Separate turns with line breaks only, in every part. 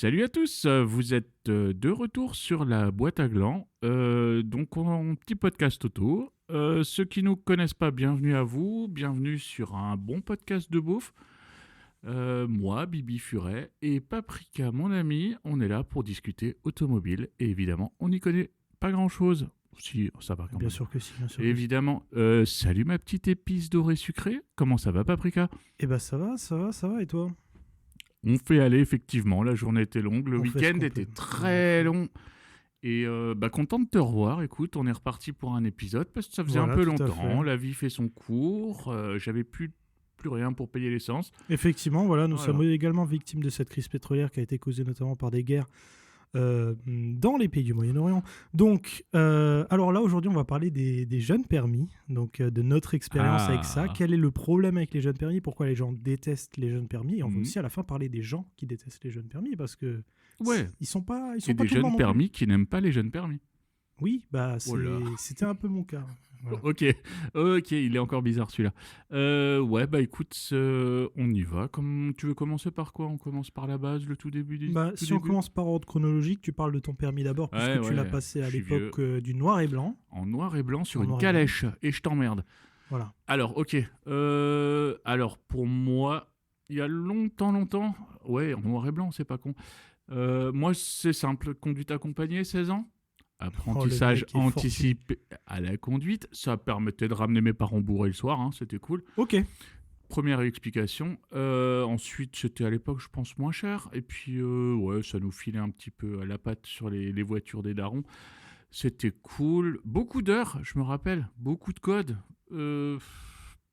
Salut à tous, vous êtes de retour sur la boîte à gland, donc un petit podcast auto. Ceux qui ne nous connaissent pas, bienvenue à vous, bienvenue sur un bon podcast de bouffe. Moi, Bibi Furet et Paprika, mon ami, on est là pour discuter automobile et évidemment, on n'y connaît pas grand-chose. Si, ça va quand
Bien
même.
sûr que si, bien sûr.
Évidemment. Salut ma petite épice dorée sucrée, comment ça va Paprika?
Eh ben ça va, et toi?
On fait aller, effectivement, la journée était longue, le
On fait ce
week-end
qu'on
était
peut.
très long. Et content de te revoir, écoute, on est reparti pour un épisode parce que ça faisait
Voilà,
un peu
tout à
longtemps,
fait.
la vie fait son cours, j'avais plus rien pour payer l'essence.
Effectivement, voilà, nous
Voilà.
sommes également victimes de cette crise pétrolière qui a été causée notamment par des guerres dans les pays du Moyen-Orient. Donc, alors là, aujourd'hui, on va parler des jeunes permis, donc de notre expérience avec ça.
Ah.
Quel est le problème avec les jeunes permis? Pourquoi les gens détestent les jeunes permis? Et on va
Mhm.
aussi à la fin parler des gens qui détestent les jeunes permis parce que
Ouais,
ils sont pas
et
tout
des
le temps
jeunes
non plus.
permis qui n'aiment pas les jeunes permis.
Oui, bah
Oh là.
c'était un peu mon cas. Voilà.
Ok, il est encore bizarre celui-là. Ouais, bah écoute, on y va. Tu veux commencer par quoi? On commence par la base, le tout début du
Bah,
tout
si on
début
commence par ordre chronologique, tu parles de ton permis d'abord, puisque tu l'as passé
je
à
suis
l'époque
vieux.
du noir et blanc.
En noir et blanc sur
En
une
noir et blanc.
calèche, et je t'emmerde.
Voilà.
Alors, ok. Alors, pour moi, il y a longtemps, ouais, en noir et blanc, c'est pas con. Moi, c'est simple. Conduite accompagnée, 16 ans. Apprentissage
mec est fortuné.
anticipé à la conduite. Ça permettait de ramener mes parents bourrés le soir, hein, c'était cool.
Ok.
Première explication. Ensuite, c'était à l'époque, je pense, moins cher. Et puis, ouais, ça nous filait un petit peu à la patte sur les voitures des darons. C'était cool. Beaucoup d'heures, je me rappelle. Beaucoup de codes.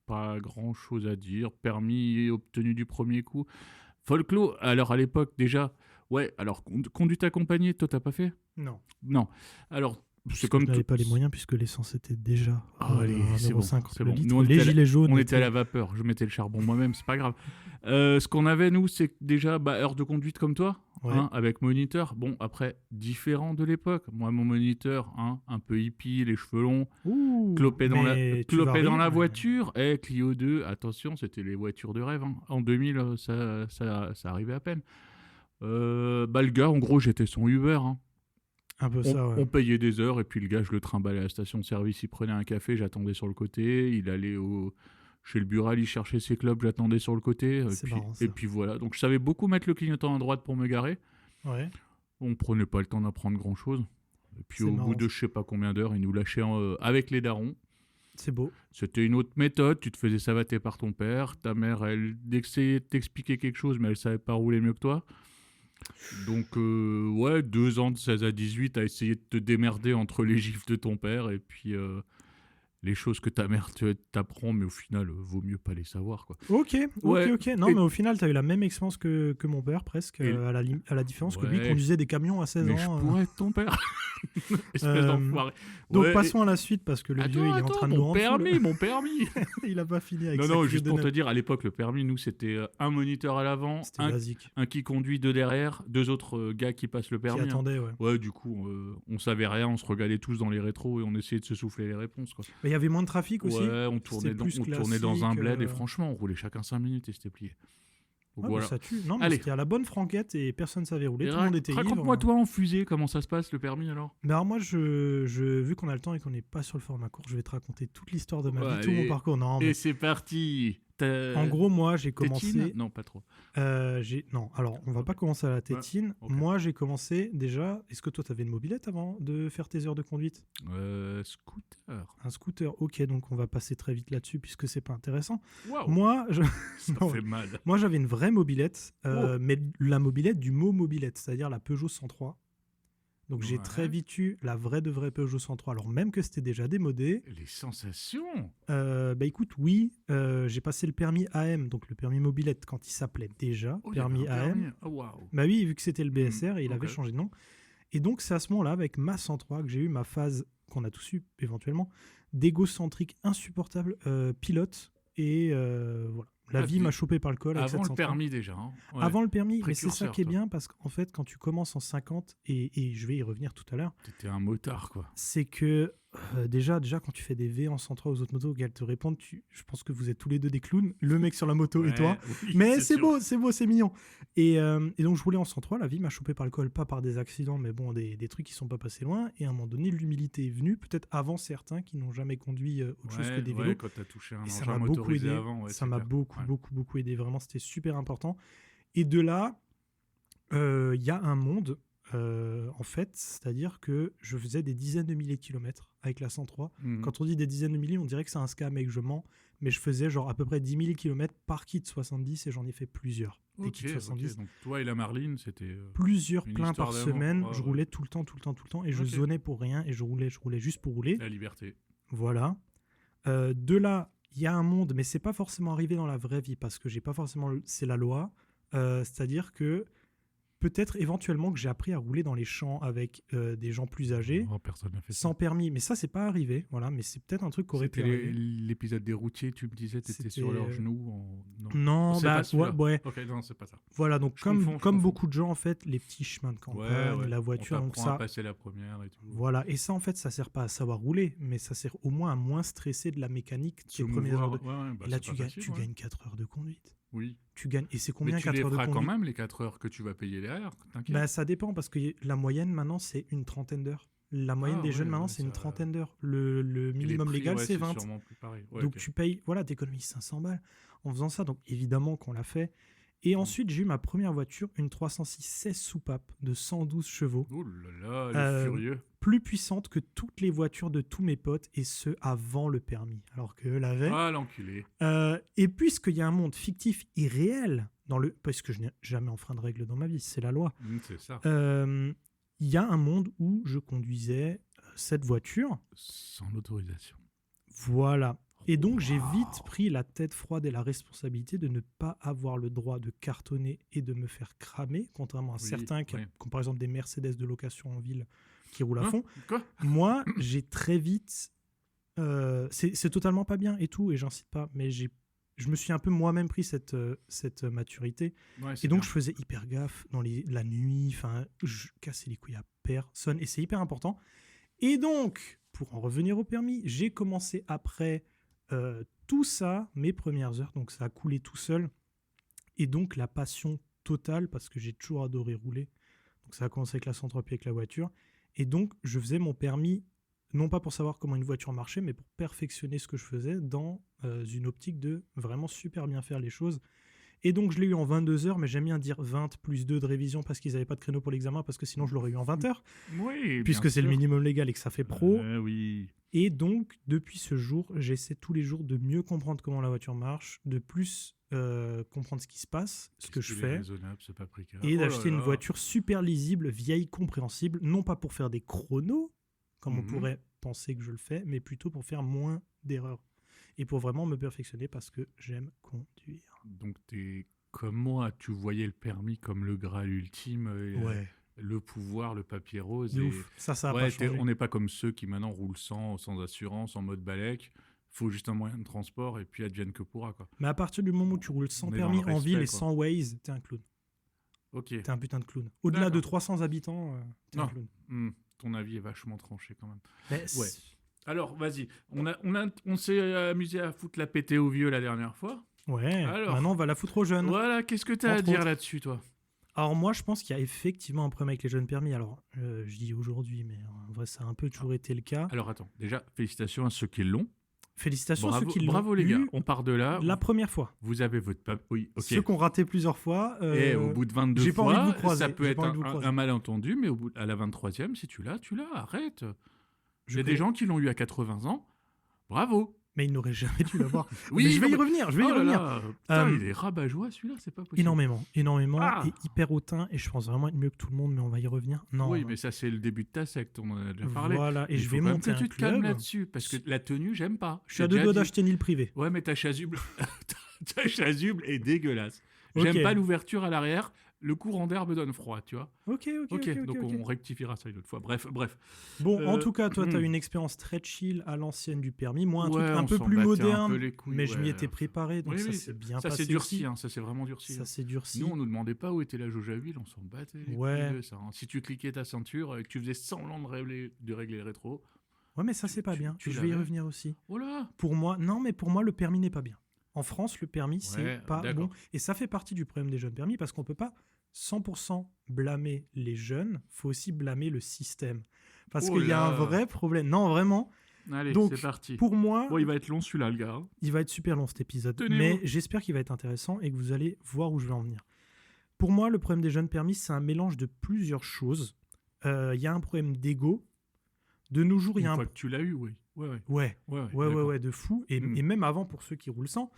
Pas grand chose à dire. Permis obtenu du premier coup. Folklore, alors à l'époque déjà. Ouais, alors conduite accompagnée, toi t'as pas fait?
Non.
Non. Alors,
Parce
c'est
que
comme
je n'avais
tout.
pas les moyens, puisque l'essence était déjà
Oh, allez, c'est bon,
1,50
c'est
le
bon.
litre.
Nous, on
Les
était à la-
gilets jaunes.
On était à la vapeur. Je mettais le charbon moi-même, c'est pas grave. Ce qu'on avait, nous, c'est déjà heure de conduite comme toi,
Ouais.
hein, avec moniteur. Bon, après, différent de l'époque. Moi, mon moniteur, hein, un peu hippie, les cheveux longs,
Ouh,
clopé dans
mais tu
clopé
varies,
dans la
mais-
voiture. Et Clio 2, attention, c'était les voitures de rêve. Hein. En 2000, ça arrivait à peine. Le gars, en gros, j'étais son Uber. Hein.
Un peu ça, ouais.
On payait des heures et puis le gars, je le trimballais à la station de service. Il prenait un café, j'attendais sur le côté. Il allait chez le bureau, il cherchait ses clubs, j'attendais sur le côté.
C'est marrant, ça.
Et puis voilà. Donc je savais beaucoup mettre le clignotant à droite pour me garer.
Ouais.
On prenait pas le temps d'apprendre grand chose. Et puis
C'est
au
marrant,
bout de
ça.
je sais pas combien d'heures, il nous lâchait avec les darons.
C'est beau.
C'était une autre méthode. Tu te faisais savater par ton père. Ta mère, elle essayait de t'expliquer quelque chose, mais elle savait pas rouler mieux que toi. Donc, ouais, 2 ans de 16 à 18 à essayer de te démerder entre les gifles de ton père et puis les choses que ta mère t'apprend, mais au final, vaut mieux pas les savoir, quoi.
Ok.
Ouais.
Non,
Et-
mais au final, tu as eu la même expérience que mon père, presque,
Et-
à la différence que lui
Ouais.
conduisait des camions à 16
Mais
ans.
je pourrais être ton père. Espèce d'enfoiré.
Donc
Ouais,
passons à la suite parce que le vieux il est en train de nous
mon
rendre fou,
permis, mon permis.
il a pas fini avec
Non,
sa
non,
Clio
juste pour
2.9.
te dire, à l'époque, le permis, nous, c'était un moniteur à l'avant,
C'était basique.
un qui conduit, 2 derrière, 2 autres gars qui passent le
Qui
permis. Hein.
attendait, ouais.
Ouais, du coup, on savait rien, on se regardait tous dans les rétros et on essayait de se souffler les réponses, quoi.
Mais il y avait moins de trafic aussi.
Ouais, on
C'était
tournait,
plus
on tournait dans un
classique,
bled et franchement, on roulait chacun 5 minutes et c'était plié. Donc
Ouais,
voilà.
bah, ça tue. Non, mais
Allez.
c'était à la bonne franquette et personne savait rouler.
Et
Tout le monde était ivre.
raconte-moi, toi, en fusée, comment ça se passe, le permis, alors?
Mais alors moi, vu qu'on a le temps et qu'on n'est pas sur le format court, je vais te raconter toute l'histoire de ma
Ouais,
vie, tout mon
allez.
parcours. Non,
Et
mais
c'est parti.
en gros, moi, j'ai
Tétine
commencé.
Non, pas trop.
Non, alors on va pas commencer à la tétine.
ok.
Moi, j'ai commencé déjà. Est-ce que toi, tu avais une mobilette avant de faire tes heures de conduite?
Scooter.
Un scooter, ok, donc on va passer très vite là-dessus puisque c'est pas intéressant.
Waouh,
Moi,
ça
Non,
fait mal.
moi, j'avais une vraie mobilette,
Oh.
mais la mobilette du mot mobilette, c'est-à-dire la Peugeot 103. Donc j'ai
Ouais.
très vite eu la vraie de vraie Peugeot 103, alors même que c'était déjà démodé.
Les sensations.
Bah écoute, oui, j'ai passé le permis AM, donc le permis mobilette quand il s'appelait déjà
Oh, il y avait
permis
un
AM.
permis. Oh, waouh.
Bah oui, vu que c'était le BSR et il avait
ok.
changé de nom. Et donc c'est à ce moment-là, avec ma 103, que j'ai eu ma phase qu'on a tous eu éventuellement, d'égocentrique insupportable, pilote. Et voilà, la
Ah,
vie m'a chopé par le col avec
Avant
cette
le
103.
permis, déjà. Hein. Ouais.
Avant le permis, mais c'est ça
Précurseur,
qui est
toi.
bien parce qu'en fait, quand tu commences en 50, et je vais y revenir tout à l'heure,
T'étais un motard, quoi.
c'est que déjà, quand tu fais des V en 103 aux autres motos, qu'elles te répondent, je pense que vous êtes tous les deux des clowns, le mec sur la moto et
Ouais,
toi.
oui,
Mais c'est
sûr.
beau, c'est mignon. Et donc, je roulais en 103. La vie m'a chopé par le col, pas par des accidents, mais bon, des trucs qui sont pas passés loin. Et à un moment donné, l'humilité est venue, peut-être avant certains qui n'ont jamais conduit autre chose que des vélos.
Quand tu as touché un
Et ça
engin
m'a beaucoup
motorisé
aidé.
avant.
Ça m'a
clair.
beaucoup,
Ouais.
beaucoup, beaucoup aidé. Vraiment, c'était super important. Et de là, il y a un monde, en fait, c'est-à-dire que je faisais des dizaines de milliers de kilomètres avec la 103.
Mhm.
Quand on dit des dizaines de milliers, on dirait que c'est un scam et que je mens, mais je faisais genre à peu près 10 000 kilomètres par kit 70 et j'en ai fait plusieurs. Des
Ok,
kits 70.
donc toi et la Marline, c'était
Plusieurs,
une
plein
histoire
par
d'amour.
semaine.
Ouais,
Je
ouais.
roulais tout le temps, tout le temps, tout le temps. Et je
Ok.
zonais pour rien et je roulais juste pour rouler.
la liberté.
Voilà. De là, il y a un monde, mais c'est pas forcément arrivé dans la vraie vie parce que j'ai pas forcément. C'est la loi. C'est-à-dire que peut-être éventuellement que j'ai appris à rouler dans les champs avec des gens plus âgés,
Oh, personne n'a fait ça.
sans permis. Mais ça, c'est pas arrivé. Voilà. Mais c'est peut-être un truc qui aurait pu
C'était
arriver.
l'épisode des routiers, tu me disais, t'étais
C'était,
sur leurs genoux. Non,
Non,
c'est
bah,
pas celui-là.
ouais.
Ok, non, c'est pas ça.
Voilà. Donc,
Je
comme
confonds.
beaucoup de gens, en fait, les petits chemins de campagne,
Ouais.
la voiture,
On
donc
t'apprend à
ça.
passer la première et tout.
Voilà, et ça en fait, ça sert pas à savoir rouler, mais ça sert au moins à moins stresser de la mécanique
Se
tes premières heures
mouvoir,
de...
ouais, bah,
Et là,
c'est pas facile,
tu
ouais.
gagnes 4 heures de conduite.
Oui.
Tu gagnes... Et c'est
Mais
combien
tu
4
les
heures de
feras
conduite?
quand même, les 4 heures que tu vas payer derrière, t'inquiète.
Bah, ça dépend, parce que la moyenne maintenant, c'est une trentaine d'heures. La moyenne des jeunes maintenant, c'est une
ça-
trentaine d'heures. Le
Et les
minimum
prix,
légal,
ouais,
c'est 20.
sûrement plus pareil. Ouais,
Donc
ok.
tu payes, voilà, t'économises 500 balles en faisant ça. Donc évidemment qu'on l'a fait. Et ensuite, j'ai eu ma première voiture, une 306 16 soupapes de 112 chevaux.
Oh là là, le
Euh,
furieux.
Plus puissante que toutes les voitures de tous mes potes, et ce, avant le permis. Alors qu'eux l'avaient.
Ah, l'enculé.
Et puisqu'il y a un monde fictif et réel, parce que je n'ai jamais enfreint de règle dans ma vie, c'est la loi,
C'est ça.
il y a un monde où je conduisais cette voiture.
Sans l'autorisation.
Voilà. Et donc, j'ai vite pris la tête froide et la responsabilité de ne pas avoir le droit de cartonner et de me faire cramer, contrairement à
Oui,
certains qui
oui.
ont par exemple des Mercedes de location en ville qui roulent à
Hein
fond.
Quoi
Moi, j'ai très vite... c'est totalement pas bien et tout, et j'incite pas, mais je me suis un peu moi-même pris cette maturité.
Ouais,
Et
c'est
donc,
bien.
je faisais hyper gaffe dans la nuit, enfin, je cassais les couilles à personne, et c'est hyper important. Et donc, pour en revenir au permis, j'ai commencé après tout ça, mes premières heures, donc ça a coulé tout seul. Et donc, la passion totale, parce que j'ai toujours adoré rouler. Donc, ça a commencé avec la 103 pieds avec la voiture. Et donc, je faisais mon permis, non pas pour savoir comment une voiture marchait, mais pour perfectionner ce que je faisais dans une optique de vraiment super bien faire les choses. Et donc, je l'ai eu en 22 heures, mais j'aime bien dire 20 plus 2 de révision parce qu'ils n'avaient pas de créneau pour l'examen, parce que sinon, je l'aurais eu en 20 heures,
Oui,
puisque
bien
c'est le
sûr.
minimum légal et que ça fait pro.
Oui.
Et donc, depuis ce jour, j'essaie tous les jours de mieux comprendre comment la voiture marche, de plus comprendre ce qui se passe, ce que je
Qu'est-ce qu'il est
fais,
raisonnable, ce paprika.
et
Oh là
d'acheter une
là.
voiture super lisible, vieille, compréhensible, non pas pour faire des chronos, comme on
Mhm.
pourrait penser que je le fais, mais plutôt pour faire moins d'erreurs. Et pour vraiment me perfectionner parce que j'aime conduire.
Donc, t'es comme moi, tu voyais le permis comme le Graal ultime,
Ouais,
le pouvoir, le papier rose.
de
et...
ouf. Ça a
Ouais,
pas changé.
on n'est pas comme ceux qui maintenant roulent sans assurance, en mode balèque. Faut juste un moyen de transport et puis advienne que pourra, quoi.
Mais à partir du moment où tu roules sans
On est dans
permis
le
en ville
respect,
et
quoi.
sans Waze, t'es un clown.
Ok.
T'es un putain de clown. Au-delà de
D'accord.
300 habitants, t'es un
Non.
clown.
Ton avis est vachement tranché quand même.
Mais
Ouais. Alors, vas-y. On s'est amusé à foutre la pété aux vieux la dernière fois.
Ouais,
Alors.
maintenant on va la foutre aux jeunes.
Voilà, qu'est-ce que t'as à
Entre
dire
autres.
là-dessus, toi?
Alors moi, je pense qu'il y a effectivement un problème avec les jeunes permis. Alors, je dis aujourd'hui, mais en vrai, ça a un peu toujours été le cas.
Alors, attends. Déjà, félicitations à ceux qui l'ont.
Félicitations à
Bravo,
ceux qui l'ont
bravo les gars.
eu
On part de là.
la première fois.
Vous avez votre papier. Oui, ok.
Ceux qui ont raté plusieurs fois.
Et au bout de 22
j'ai pas envie de
fois,
vous croiser,
ça peut
j'ai
être
pas envie de vous croiser.
un malentendu, mais à la 23e, si tu l'as, arrête. Il
je
y a des
connais-
gens qui l'ont eu à 80 ans. Bravo.
Mais ils n'auraient jamais dû l'avoir.
Oui,
mais je vais y
non, mais-
revenir, je vais y
Oh là
revenir.
là, putain,
Euh,
il est rabat-joie celui-là, c'est pas possible.
Énormément,
Ah.
et hyper hautain, et je pense vraiment être mieux que tout le monde, mais on va y revenir. Non,
Oui,
non.
mais ça, c'est le début de ta secte, on en a déjà parlé.
Voilà, et
Il
je
faut
vais
quand même
monter
que
un
tu te calmes
club.
là-dessus, parce que la tenue, j'aime pas.
Je suis à deux doigts d'acheter une île privée.
Ouais, mais ta chasuble, ta chasuble est dégueulasse.
Ok.
J'aime pas l'ouverture à l'arrière. Le courant d'air me donne froid, tu vois.
Ok.
Donc on rectifiera ça une autre fois. Bref.
Bon, en
Euh,
tout cas, toi, tu as une expérience très chill à l'ancienne du permis. Moi, un
Ouais,
truc un
on
peu
s'en
plus
battait un
moderne,
peu les couilles,
mais je m'y
ouais.
étais préparé, donc
Oui,
ça
oui,
s'est bien
ça
passé
s'est durci,
aussi.
hein, ça s'est vraiment durci.
Ça s'est durci.
Nous, on nous demandait pas où était la jauge à huile, on s'en battait les
Ouais.
couilles de ça. Hein. Si tu cliquais ta ceinture et que tu faisais semblant de régler le rétro,
Ouais, mais ça, c'est pas bien.
tu
Et je vais y
l'avais.
revenir aussi.
voilà.
Pour moi, le permis n'est pas bien. En France, le permis, c'est pas
d'accord.
bon. Et ça fait partie du problème des jeunes permis parce qu'on peut pas 100% blâmer les jeunes, faut aussi blâmer le système. Parce
Oh
qu'il y a un
là.
vrai problème. Non, vraiment.
Allez,
Donc,
c'est parti.
pour moi,
Bon, il va être long celui-là, le gars. Hein.
il va être super long cet épisode.
Tenez-vous.
Mais j'espère qu'il va être intéressant et que vous allez voir où je vais en venir. Pour moi, le problème des jeunes permis, c'est un mélange de plusieurs choses. Il y a un problème d'ego. De nos jours, il y a
Une
un...
fois que tu l'as eu, oui. Ouais,
Ouais, de fou. Et même avant, pour ceux qui roulent sans.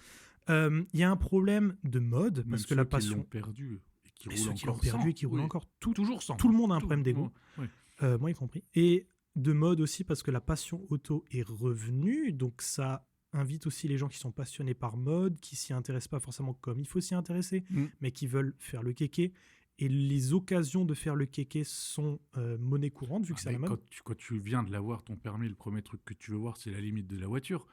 Il y a un problème de mode,
Même
parce que la
ceux qui
passion...
l'ont perdu et qui
Et
roulent
ceux qui l'ont
encore
perdu
sans,
et qui roulent
oui.
encore.
Toujours sans.
Tout le monde a un problème d'ego.
Ouais.
Moi y compris. Et de mode aussi, parce que la passion auto est revenue. Donc ça invite aussi les gens qui sont passionnés par mode, qui s'y intéressent pas forcément comme il faut s'y intéresser, mais qui veulent faire le kéké. Et les occasions de faire le kéké sont monnaie courante, vu que c'est à la mode.
Quand tu viens de l'avoir, ton permis, le premier truc que tu veux voir, c'est la limite de la voiture.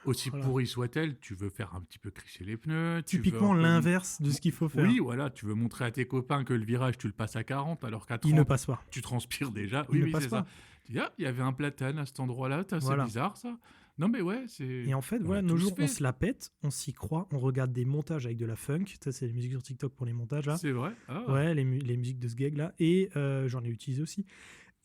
Aussi
Voilà.
pourrie soit-elle, tu veux faire un petit peu crisser les pneus.
Typiquement l'inverse de ce qu'il faut faire.
Oui, voilà, tu veux montrer à tes copains que le virage, tu le passes à 40, alors qu'à 30,
Il ne passe pas.
tu transpires déjà.
Il ne
Oui,
passe
c'est
pas.
ça. Tu dis, il y avait un platane à cet endroit-là,
Voilà.
c'est bizarre ça. Non, mais ouais, c'est.
Et en fait,
on
voilà,
l'a
nos
tous
jours,
fait.
on se la pète, on s'y croit, on regarde des montages avec de la funk. Ça, c'est les musiques sur TikTok pour les montages, là.
C'est vrai. Ah.
Ouais, les musiques de ce gag, là. Et j'en ai utilisé aussi.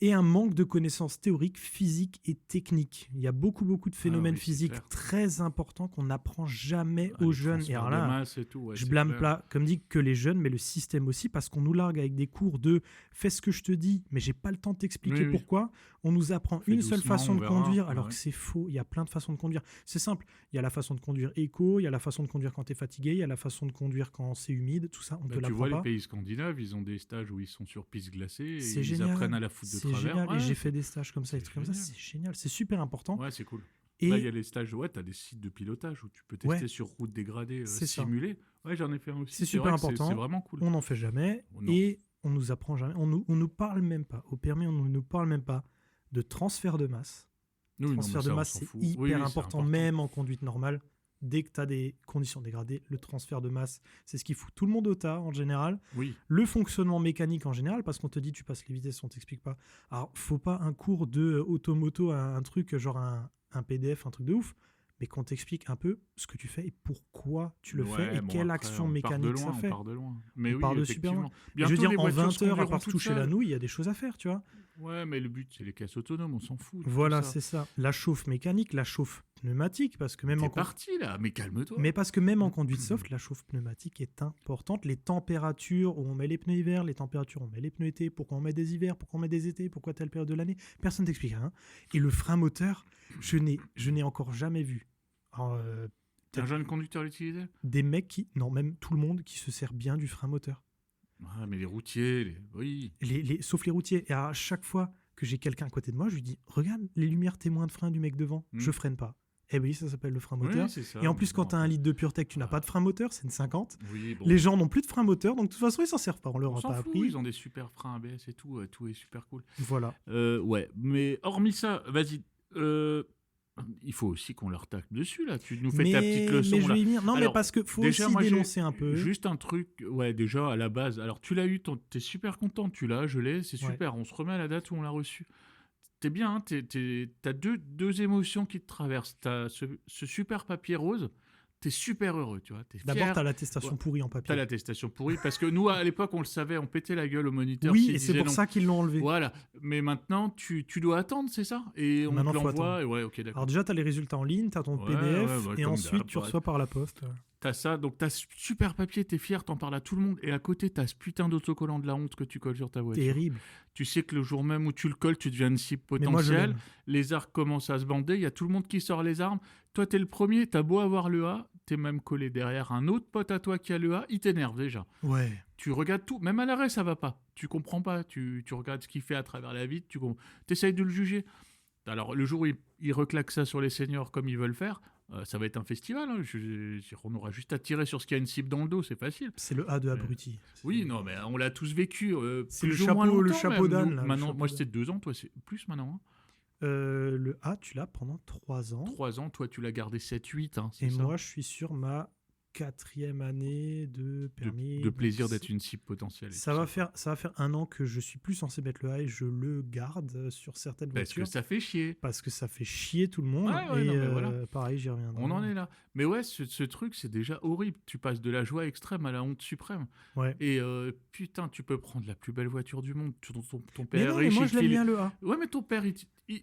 Et un manque de connaissances théoriques, physiques et techniques. Il y a beaucoup de phénomènes
oui, c'est
physiques
clair.
très importants qu'on n'apprend jamais
Ah,
aux
les
jeunes. Et
transferts
alors
de
là,
masse et tout, ouais,
je
c'est
blâme
clair.
pas, comme dit, que les jeunes, mais le système aussi, parce qu'on nous largue avec des cours de fais ce que je te dis, mais j'ai pas le temps de t'expliquer
Oui.
pourquoi. On nous apprend
Fais
une seule
doucement,
façon
on
de
verra.
conduire, alors
Ouais.
que c'est faux. Il y a plein de façons de conduire. C'est simple. Il y a la façon de conduire éco, il y a la façon de conduire quand tu es fatigué, il y a la façon de conduire quand c'est humide, tout ça, on te
Tu
l'apprend
vois, les
pas.
pays scandinaves, ils ont des stages où ils sont sur piste glacée et
C'est
ils
génial.
apprennent à la foutre de
C'est
travers.
génial. Et
Ouais,
j'ai fait des stages comme ça, des
c'est
trucs comme ça.
génial.
C'est génial. C'est super important.
Ouais, c'est cool.
Et
Là, il y a les stages, ouais, tu as des sites de pilotage où tu peux tester
Ouais.
sur route dégradée
C'est ça.
simulée. Ouais, j'en ai fait un aussi.
C'est super
vrai que
important.
C'est vraiment cool.
on n'en fait jamais
Oh, non.
et on nous apprend jamais. On nous parle même pas. Au permis, on nous parle même pas de transfert de masse.
Oui, non, mais
Transfert
ça,
de
on
masse,
s'en
c'est
fout.
hyper
Oui, c'est
important, même en conduite normale. Dès que tu as des conditions dégradées, le transfert de masse, c'est ce qui fout tout le monde au tas en général.
Oui.
Le fonctionnement mécanique en général, parce qu'on te dit tu passes les vitesses, on t'explique pas. Alors, faut pas un cours de automoto, un truc genre un PDF, un truc de ouf, mais qu'on t'explique un peu ce que tu fais et pourquoi tu le fais et
bon,
quelle
après,
action
on part de
mécanique
loin,
ça fait.
On part de loin. Mais
On
oui,
part de super
effectivement.
loin. Je veux
Bientôt,
dire,
les
en
voitures
20
se
heures, à
conduiront
part se
toutes
toucher la
seules.
nouille, il y a des choses à faire, tu vois.
Ouais, mais le but, c'est les caisses autonomes, on s'en fout. de tout
Voilà,
ça.
c'est ça. La chauffe mécanique, la chauffe pneumatique, parce que même en
T'es parti là, mais calme-toi.
Mais parce que même en conduite soft, la chauffe pneumatique est importante. Les températures où on met les pneus hiver, les températures où on met les pneus été, pourquoi on met des hivers, pourquoi on met des étés, pourquoi telle période de l'année, personne t'explique rien. Et le frein moteur, je n'ai encore jamais vu. Alors,
Un jeune conducteur l'utilisait.
des mecs qui, non, même tout le monde qui se sert bien du frein moteur.
Ah, mais les routiers, oui.
Sauf les routiers. Et à chaque fois que j'ai quelqu'un à côté de moi, je lui dis regarde les lumières témoins de frein du mec devant, je freine pas. Eh oui, ça s'appelle le frein moteur.
Oui, c'est ça.
Et en plus,
Mais
quand
bon,
tu as 1 litre de PureTech, tu n'as pas de frein moteur, c'est une 50.
oui, bon.
Les gens n'ont plus de frein moteur, donc de toute façon, ils s'en servent pas. On leur
On
a
s'en
pas
fout,
appris.
ils ont des super freins ABS et tout, tout est super cool.
Voilà.
Ouais, mais hormis ça, vas-y, il faut aussi qu'on leur tape dessus, là. Tu nous fais ta petite leçon,
mais je
là.
vais y venir. Non,
Alors,
mais parce qu'il faut
déjà,
aussi
moi, j'ai
dénoncer un peu.
Juste un truc, ouais, déjà, à la base. Alors, tu l'as eu, t'es super content, tu l'as, je l'ai, c'est
Ouais.
super. On se remet à la date où on l'a reçu. T'es bien, hein, t'as deux émotions qui te traversent. T'as ce super papier rose, t'es super heureux, tu vois. T'es
D'abord,
fier.
tu as l'attestation pourrie en papier.
T'as l'attestation pourrie, parce que nous, à l'époque, on le savait, on pétait la gueule au moniteur.
Oui,
s'il
et c'est
disait
pour
non.
ça qu'ils l'ont enlevé.
Voilà, mais maintenant, tu dois attendre, c'est ça? Et on
Maintenant,
te
faut
l'envoie,
attendre.
et ouais, ok, d'accord.
Alors déjà, tu as les résultats en ligne, tu as ton
Ouais,
PDF,
ouais,
et
comme
ensuite,
d'hab,
tu
ouais.
reçois par la poste.
T'as ça, donc t'as ce super papier, t'es fier, t'en parles à tout le monde, et à côté, t'as ce putain d'autocollant de la honte que tu colles sur ta voiture.
Terrible.
Tu sais que le jour même où tu le colles, tu deviens une cible
Mais moi, je
potentielle,
l'aime.
les arcs commencent à se bander, il y a tout le monde qui sort les armes, toi t'es le premier, t'as beau avoir le A, t'es même collé derrière un autre pote à toi qui a le A, il t'énerve déjà.
Ouais.
Tu regardes tout, même à l'arrêt ça va pas, tu comprends pas, tu regardes ce qu'il fait à travers la vitre, tu essayes de le juger. Alors le jour où il reclaque ça sur les seniors comme ils veulent faire, ça va être un festival, hein. On aura juste à tirer sur ce qu'il y a une cible dans le dos, c'est facile.
C'est le A de abruti.
Oui, non, mais on l'a tous vécu.
C'est
plus
le
ou moins
chapeau- le
longtemps,
chapeau
même.
d'âne,
Nous,
là, le
maintenant,
chapeau
moi
d'âne.
c'était 2 ans, toi c'est plus maintenant. Hein.
Le A, tu l'as pendant 3 ans.
3 ans, toi tu l'as gardé 7-8. Hein, c'est
Et
ça.
moi, je suis sur ma 4e année de permis.
De plaisir
Donc,
d'être une cible potentielle.
ça va faire 1 an que je suis plus censé mettre le A et je le garde sur certaines
Parce
voitures.
que ça fait chier.
Parce que ça fait chier tout le monde.
Ouais,
et
non, mais voilà.
pareil, j'y reviendrai.
On en est là. Mais ouais, ce truc, c'est déjà horrible. Tu passes de la joie extrême à la honte suprême.
Ouais.
Et putain, tu peux prendre la plus belle voiture du monde. Ton
Mais
père
non,
est
mais moi
riche,
je l'aime bien le A.
Ouais, mais ton père,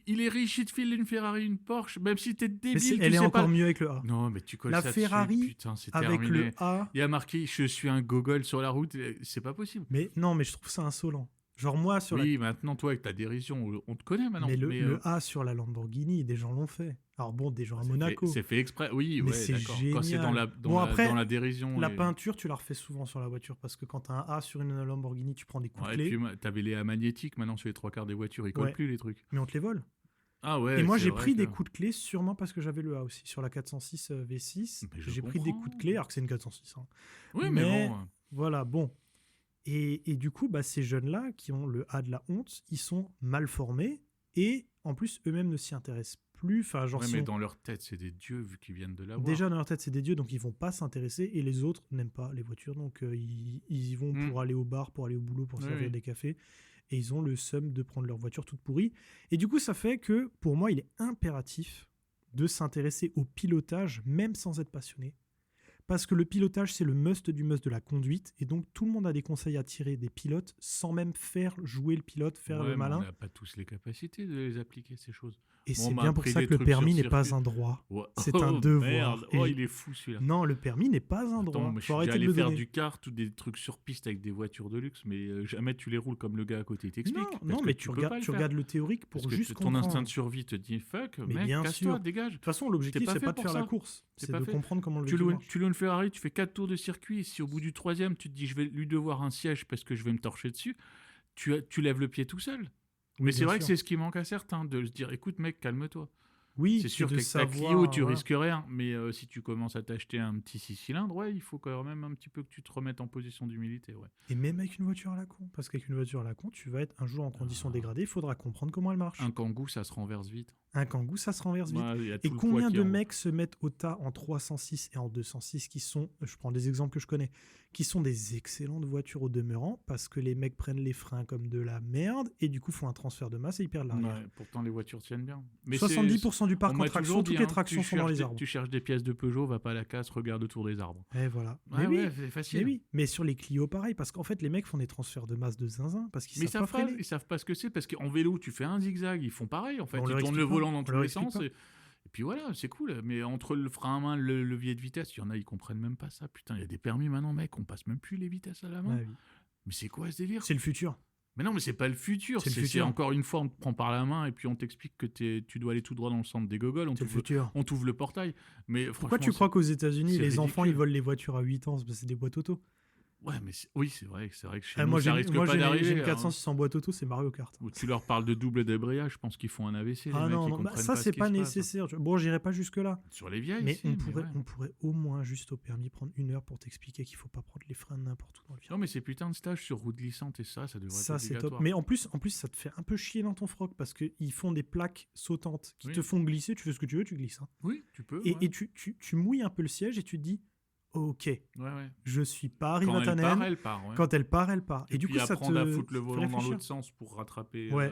il est riche, il te file une Ferrari, une Porsche. Même si t'es
Mais
débile,
elle
tu
est
sais
encore
pas.
mieux avec le A.
Non, mais tu colles
La
ça
Ferrari
dessus. Putain, c'est
avec
terminé.
le A.
Il y a marqué, je suis un gogol sur la route. C'est pas possible.
Mais non, mais je trouve ça insolent. Genre moi sur
Oui, maintenant, toi, avec ta dérision, on te connaît maintenant.
Mais le A sur la Lamborghini, des gens l'ont fait. Alors bon, des gens à Monaco.
C'est fait exprès. Oui,
Mais
ouais,
c'est
d'accord. Quand c'est dans
génial.
dans
Bon, après,
dans la dérision.
La peinture, tu la refais souvent sur la voiture parce que quand tu as un A sur une Lamborghini, tu prends des coups de
Ouais,
clé.
et puis, t'avais les A magnétiques. Maintenant, sur les 3/4 des voitures, ils collent
Ouais.
plus les trucs.
Mais on te les vole.
Ah ouais.
Et moi,
c'est
j'ai
vrai
pris
que-
des coups de clé sûrement parce que j'avais le A aussi. Sur la 406 V6,
Mais je
j'ai pris des
comprends.
coups de clé alors que c'est une 406. Hein.
Oui,
Mais-
mais bon.
Voilà, bon. Et du coup, ces jeunes-là qui ont le A de la honte, ils sont mal formés et en plus, eux-mêmes ne s'y intéressent plus. Enfin, genre,
Ouais,
sont-
mais dans leur tête, c'est des dieux vu qu'ils viennent de l'avoir.
déjà dans leur tête, c'est des dieux, donc ils vont pas s'intéresser et les autres n'aiment pas les voitures, donc ils y vont pour aller au bar, pour aller au boulot, pour
Oui,
servir
oui.
des cafés et ils ont le seum de prendre leur voiture toute pourrie. Et du coup, ça fait que pour moi, il est impératif de s'intéresser au pilotage, même sans être passionné. Parce que le pilotage, c'est le must du must de la conduite. Et donc, tout le monde a des conseils à tirer des pilotes sans même faire jouer le pilote, faire
Ouais,
le
mais
malin.
on n'a pas tous les capacités de les appliquer, ces choses.
Et
Bon,
c'est
on m'a
bien pour
appris
ça
des
que le
trucs
permis
sur
n'est pas
circuit.
un droit.
Ouais.
C'est un devoir.
Merde.
Et
Oh,
je-
il est fou celui-là.
Non, le permis n'est pas un droit.
Attends, moi, je
Faut
suis
arrêter
déjà
de
allé
le
faire
donner.
du kart ou des trucs sur piste avec des voitures de luxe, mais jamais tu les roules comme le gars à côté t'explique.
Non,
parce
non,
que
mais tu
peux pas le faire.
regardes le théorique pour
Parce que
juste
ton
comprendre.
instinct de survie te dit fuck,
Mais
mec,
bien
casse-toi,
sûr.
dégage.
De toute façon, l'objectif,
T'es pas
c'est
fait
pas de
pour
faire
ça.
la course.
C'est
C'est
pas
de
fait.
comprendre comment le
Tu
véhicule
loues,
marche.
tu loues une Ferrari, tu fais 4 tours de circuit, et si au bout du 3e, tu te dis je vais lui devoir un siège parce que je vais me torcher dessus, tu lèves le pied tout seul. Mais c'est
bien
vrai que
sûr.
c'est ce qui manque à certains, de se dire écoute mec, calme-toi.
Oui,
C'est sûr
de
qu'avec ta
savoir,
Clio, tu
voilà.
risques rien, mais si tu commences à t'acheter un petit 6 cylindres, ouais, il faut quand même un petit peu que tu te remettes en position d'humilité. Ouais.
Et même avec une voiture à la con. Parce qu'avec une voiture à la con, tu vas être un jour en conditions dégradées. Il faudra comprendre comment elle marche.
Un Kangoo, ça se renverse vite.
Un Kangoo, ça se renverse vite.
Ouais, il y a
Et
tout le poids
combien
qui
de
en-
mecs se mettent au tas en 306 et en 206 qui sont, je prends des exemples que je connais, qui sont des excellentes voitures au demeurant parce que les mecs prennent les freins comme de la merde et du coup font un transfert de masse et ils perdent l'arrière.
Ouais, pourtant, les voitures tiennent bien. Mais
70% du parc
on
en
m'a
traction,
toujours
toutes
dit,
les
hein,
tractions sont dans les arbres.
Tu cherches des pièces de Peugeot, va pas à la casse, regarde autour des arbres.
Et voilà.
Ouais,
mais
ouais,
oui,
c'est
mais
facile.
oui. Mais sur les Clio, pareil, parce qu'en fait, les mecs font des transferts de masse de zinzin parce qu'ils
Mais
savent pas freiner.
ils savent pas ce que c'est parce qu'en vélo, tu fais un zigzag, ils font pareil en fait.
On
Ils
leur
tournent le
explique pas.
volant dans
On
tous
leur
les
explique
sens.
pas.
Et puis voilà, c'est cool. Mais entre le frein à main, le levier de vitesse, il y en a, ils comprennent même pas ça. Putain, il y a des permis maintenant, mec, on passe même plus les vitesses à la main.
Ouais, oui.
Mais c'est quoi ce délire?
C'est le futur.
Mais non, mais c'est pas le futur.
C'est le
C'est
futur.
encore une fois, on te prend par la main et puis on t'explique que tu dois aller tout droit dans le centre des gogoles.
C'est le futur.
On t'ouvre le portail. Mais
Pourquoi tu
franchement,
crois qu'aux États-Unis,
c'est
les enfants
ridicule.
ils volent les voitures à 8 ans parce que c'est des boîtes auto?
Ouais, mais oui, c'est vrai que chez
Ah,
nous,
moi,
ça
j'ai
risque
moi,
pas
j'ai
d'arriver.
une
hein.
406 en boîte auto, c'est Mario Kart.
Où tu leur parles de double débrayage, je pense qu'ils font un AVC. Les
Ah
mecs,
non,
ils
non,
comprennent
ça
ce
c'est
qui
pas
se passe.
nécessaire. Bon, j'irai pas jusque là.
Sur les vieilles,
Mais
si,
on pourrait,
ouais.
on pourrait au moins juste au permis prendre 1 heure pour t'expliquer qu'il faut pas prendre les freins n'importe où dans le virage.
Non, mais ces putains de stages sur route glissante et ça devrait
Ça
être
c'est top.
obligatoire.
Mais en plus, ça te fait un peu chier dans ton froc parce qu'ils font des plaques sautantes qui
Oui.
te font glisser. Tu fais ce que tu veux, tu glisses. Hein.
Oui, tu peux.
Et,
ouais.
et tu mouilles un peu le siège et tu te dis, ok,
Ouais, ouais.
je suis pas arrivé
Quand
à
elle part,
Tannen.
elle part. Ouais.
Quand elle part, elle part. Et du
puis
coup, ça te
apprendre à foutre le
fait
volant dans
réfléchir.
l'autre sens pour rattraper
Ouais.